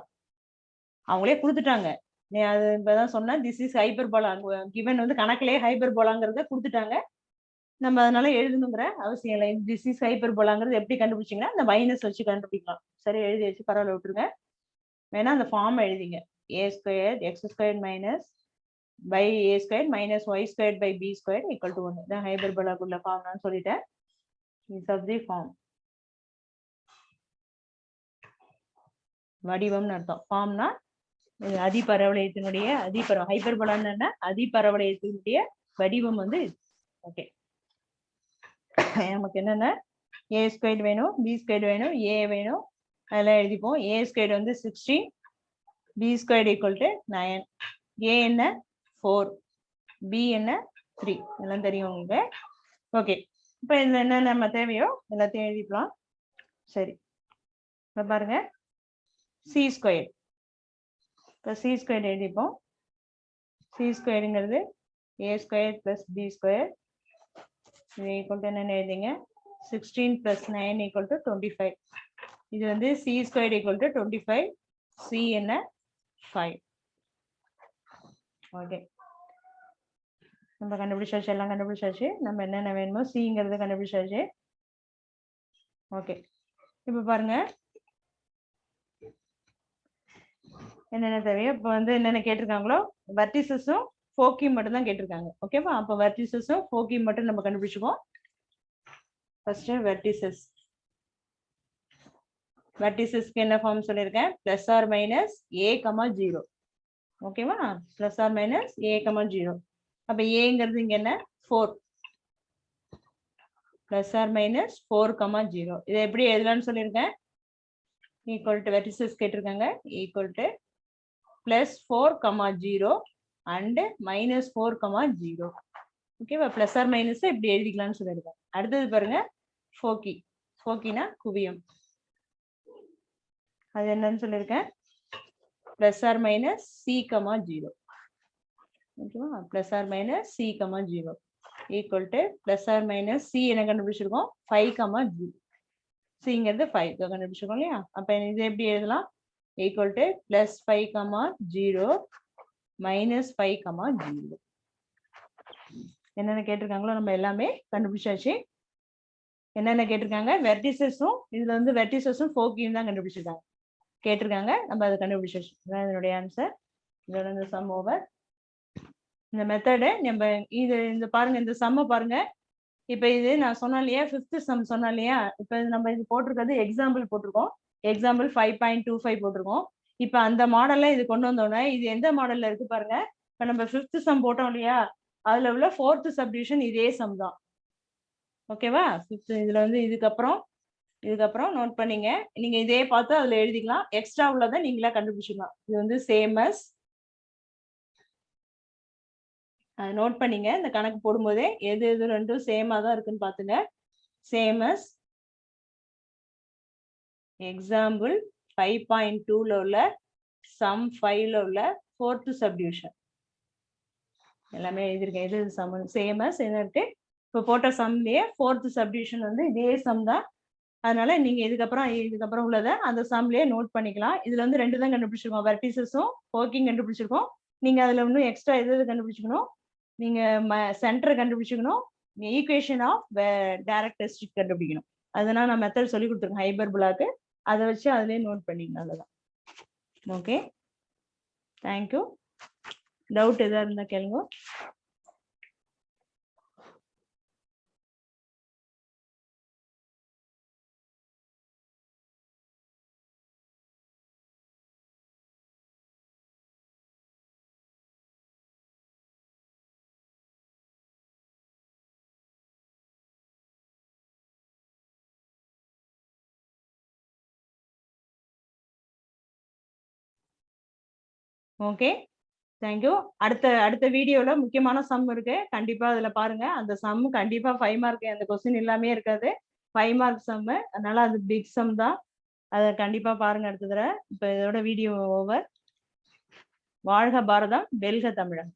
அவங்களே கொடுத்துட்டாங்க, நீ அது இப்பதான் சொன்ன, திஸ் இஸ் ஹைபர்போலா. கிவன் வந்து கணக்கிலேயே ஹைபர்போலாங்கிறத கொடுத்துட்டாங்க. நம்ம அதனால எழுதணுங்கிற அவசியம் இல்லை. திஸ் இஸ் ஹைபர்போலாங்கிறது எப்படி கண்டுபிடிச்சிங்கன்னா இந்த மைனஸ் வச்சு கண்டுபிடிக்கலாம். சரி, எழுதி வச்சு பரவாயில்ல விட்டுருங்க. வேணா அந்த ஃபார்ம் எழுதிங்க, a² x² minus by a² minus y² by b² equal to 1. இதான் ஹைபர்போலாக்குள்ள ஃபார்ம்னு சொல்லிட்டேன். இஸ் ஆஃப் தி ஃபார்ம், வடிவம்னு அர்த்தம். ஃபார்ம்னா அதிபரவளையத்தினுடைய ஹைபர்போலான்னு என்ன, அதிபரவளையத்தினுடைய வடிவம் வந்து. ஓகே, நமக்கு என்னென்ன, a² வேணும், b² வேணும், a வேணும், அதெல்லாம் எழுதிப்போம். a² வந்து 16, b² ஈக்குவல் டு 9, a என்ன 4, b என்ன 3, எல்லாம் தெரியும் உங்களுக்கு. ஓகே, இப்போ இதுல என்ன நம்ம தேவையோ எல்லாத்தையும் எழுதிக்கலாம். சரி, இப்போ பாருங்க, c². இப்போ c² எழுதிப்போம். c²ங்கிறது a² plus b² இது ஈக்குவல் டு என்னன்னு எழுதிங்க, 16 plus 9 ஈக்குவல் டு 25. இது வந்து c² ஈக்குவல் டு 25, c என்ன 5. ஓகே, நம்ம கண்டுபிடிச்சாச்சு, எல்லாம் கண்டுபிடிச்சாச்சு. நம்ம என்னென்ன வேணுமோ சிங்கிறத கண்டுபிடிச்சாச்சு. ஓகே, இப்ப பாருங்க என்னென்ன தேவையோ. இப்போ வந்து என்னென்ன கேட்டிருக்காங்களோ வெர்டிசஸும் ஃபோக்கியும் மட்டும் தான் கேட்டிருக்காங்க. ஓகேவா? அப்போ வெர்டிசஸும் ஃபோக்கியும் மட்டும் நம்ம கண்டுபிடிச்சுக்குவோம். First vertices. வெர்டிசஸ்க்கு என்ன ஃபார்ம் சொல்லியிருக்கேன்? Plus or minus a comma 0. ஓகேவா? Plus or minus a comma 0. அப்ப ஏங்கிறது இங்க என்ன? 4. Plus or minus 4 comma 0. இதை எப்படி எழுதலாம்னு சொல்லியிருக்கேன்? ஈக்குவல் டு வெர்டிசஸ் கேட்டிருக்காங்க. Equal to plus 4 comma 0 and minus 4 comma 0. ஓகேவா? பிளஸ் ஆர் மைனஸ் இப்படி எழுதிக்கலாம்னு சொல்லியிருக்கேன். அடுத்தது பாருங்க ஃபோக்கி. ஃபோக்கினா குவியம். அது என்னன்னு சொல்லியிருக்கேன்? Plus or minus c comma 0. ஓகேவா? Plus or minus c comma 0 equal to plus or minus c என்ன கண்டுபிடிச்சிருக்கோம்? 5 கமா 0. சிங்கிறது 5 கண்டுபிடிச்சிருக்கோம் இல்லையா? அப்ப இது எப்படி எழுதலாம்? Equal to plus 5 comma 0 minus 5 comma 0. என்னென்ன கேட்டிருக்காங்களோ நம்ம எல்லாமே கண்டுபிடிச்சாச்சு. என்னென்ன கேட்டிருக்காங்க? வெர்டிசஸும் இதுல வந்து வெர்டிசஸும் ஃபோக்கியும் தான் கண்டுபிடிச்சிருக்காங்க கேட்டிருக்காங்க. நம்ம அதை கண்டுபிடிச்சாச்சு. அதான் இதனுடைய ஆன்சர். இதோட இந்த சம் ஓவர். இந்த மெத்தடு நம்ம இது இந்த பாருங்க, இந்த சம்ம பாருங்க. இப்ப இது நான் சொன்னேன் இல்லையா, 5th சம் சொன்னேன் இல்லையா? இப்ப நம்ம இது போட்டிருக்கிறது எக்ஸாம்பிள் போட்டிருக்கோம். எக்ஸாம்பிள் 5.25 போட்டிருக்கோம். இப்ப அந்த மாடல்ல இது கொண்டு வந்தோடனே இது எந்த மாடல்ல இருக்கு பாருங்க. இப்ப நம்ம 5th சம் போட்டோம் இல்லையா, அதுல உள்ள 4th சப்டிவிஷன் இதே சம் தான். ஓகேவா? 5th இதுல வந்து இதுக்கப்புறம் நோட் பண்ணீங்க. நீங்க இதே பார்த்து அதுல எழுதிக்கலாம். எக்ஸ்ட்ரா உள்ளதை நீங்களா கண்டுபிடிச்சிக்கலாம். இது வந்து சேம் அஸ். நோட் பண்ணீங்க. இந்த கணக்கு போடும்போதே எது எது ரெண்டும் சேமா தான் இருக்குன்னு பாத்துங்க. சேம் அஸ் எக்ஸாம்பிள் 5.2ல உள்ள சம் 5ல உள்ள 4th சப்டிவிஷன் எல்லாமே எழுதியிருக்கேன். எது சம் சேம் அஸ் என்ன இருக்கு? இப்போ போட்ட சம்லயே 4th சப்டிவிஷன் வந்து இதே சம் தான். அதனால நீங்க இதுக்கப்புறம் உள்ளதை அந்த சம்லயே நோட் பண்ணிக்கலாம். இதுல வந்து 2 தான் கண்டுபிடிச்சிருக்கோம், வெர்டிசஸும் ஃபோக்கியும் கண்டுபிடிச்சிருக்கோம். நீங்க அதுல இன்னும் எக்ஸ்ட்ரா எது கண்டுபிடிச்சிக்கணும்? நீங்க சென்டர் கண்டுபிடிச்சிக்கணும். ஈக்குவேஷன் ஆஃப் டைரக்ட்ரிஸ்டிக் கண்டுபிடிக்கணும். அதனால நான் மெத்தட் சொல்லி கொடுத்துருக்கேன் ஹைபர்போலாக்கு. அதை வச்சு அதுலயே நோட் பண்ணிக்கணும். அவ்வளவுதான். Okay, thank you. டவுட் எதா இருந்தா கேளுங்க. Okay, thank you. அடுத்த வீடியோல முக்கியமான சம் இருக்கு, கண்டிப்பா அதுல பாருங்க. அந்த சம் கண்டிப்பா 5 மார்க். அந்த கொஸ்டின் எல்லாமே இருக்காது, 5 மார்க் சம். அதனால அது பிக் சம் தான். அதை கண்டிப்பா பாருங்க அடுத்த தடவை. இப்ப இதோட வீடியோ ஓவர். வாழ்க பாரதம், வெல்க தமிழன்.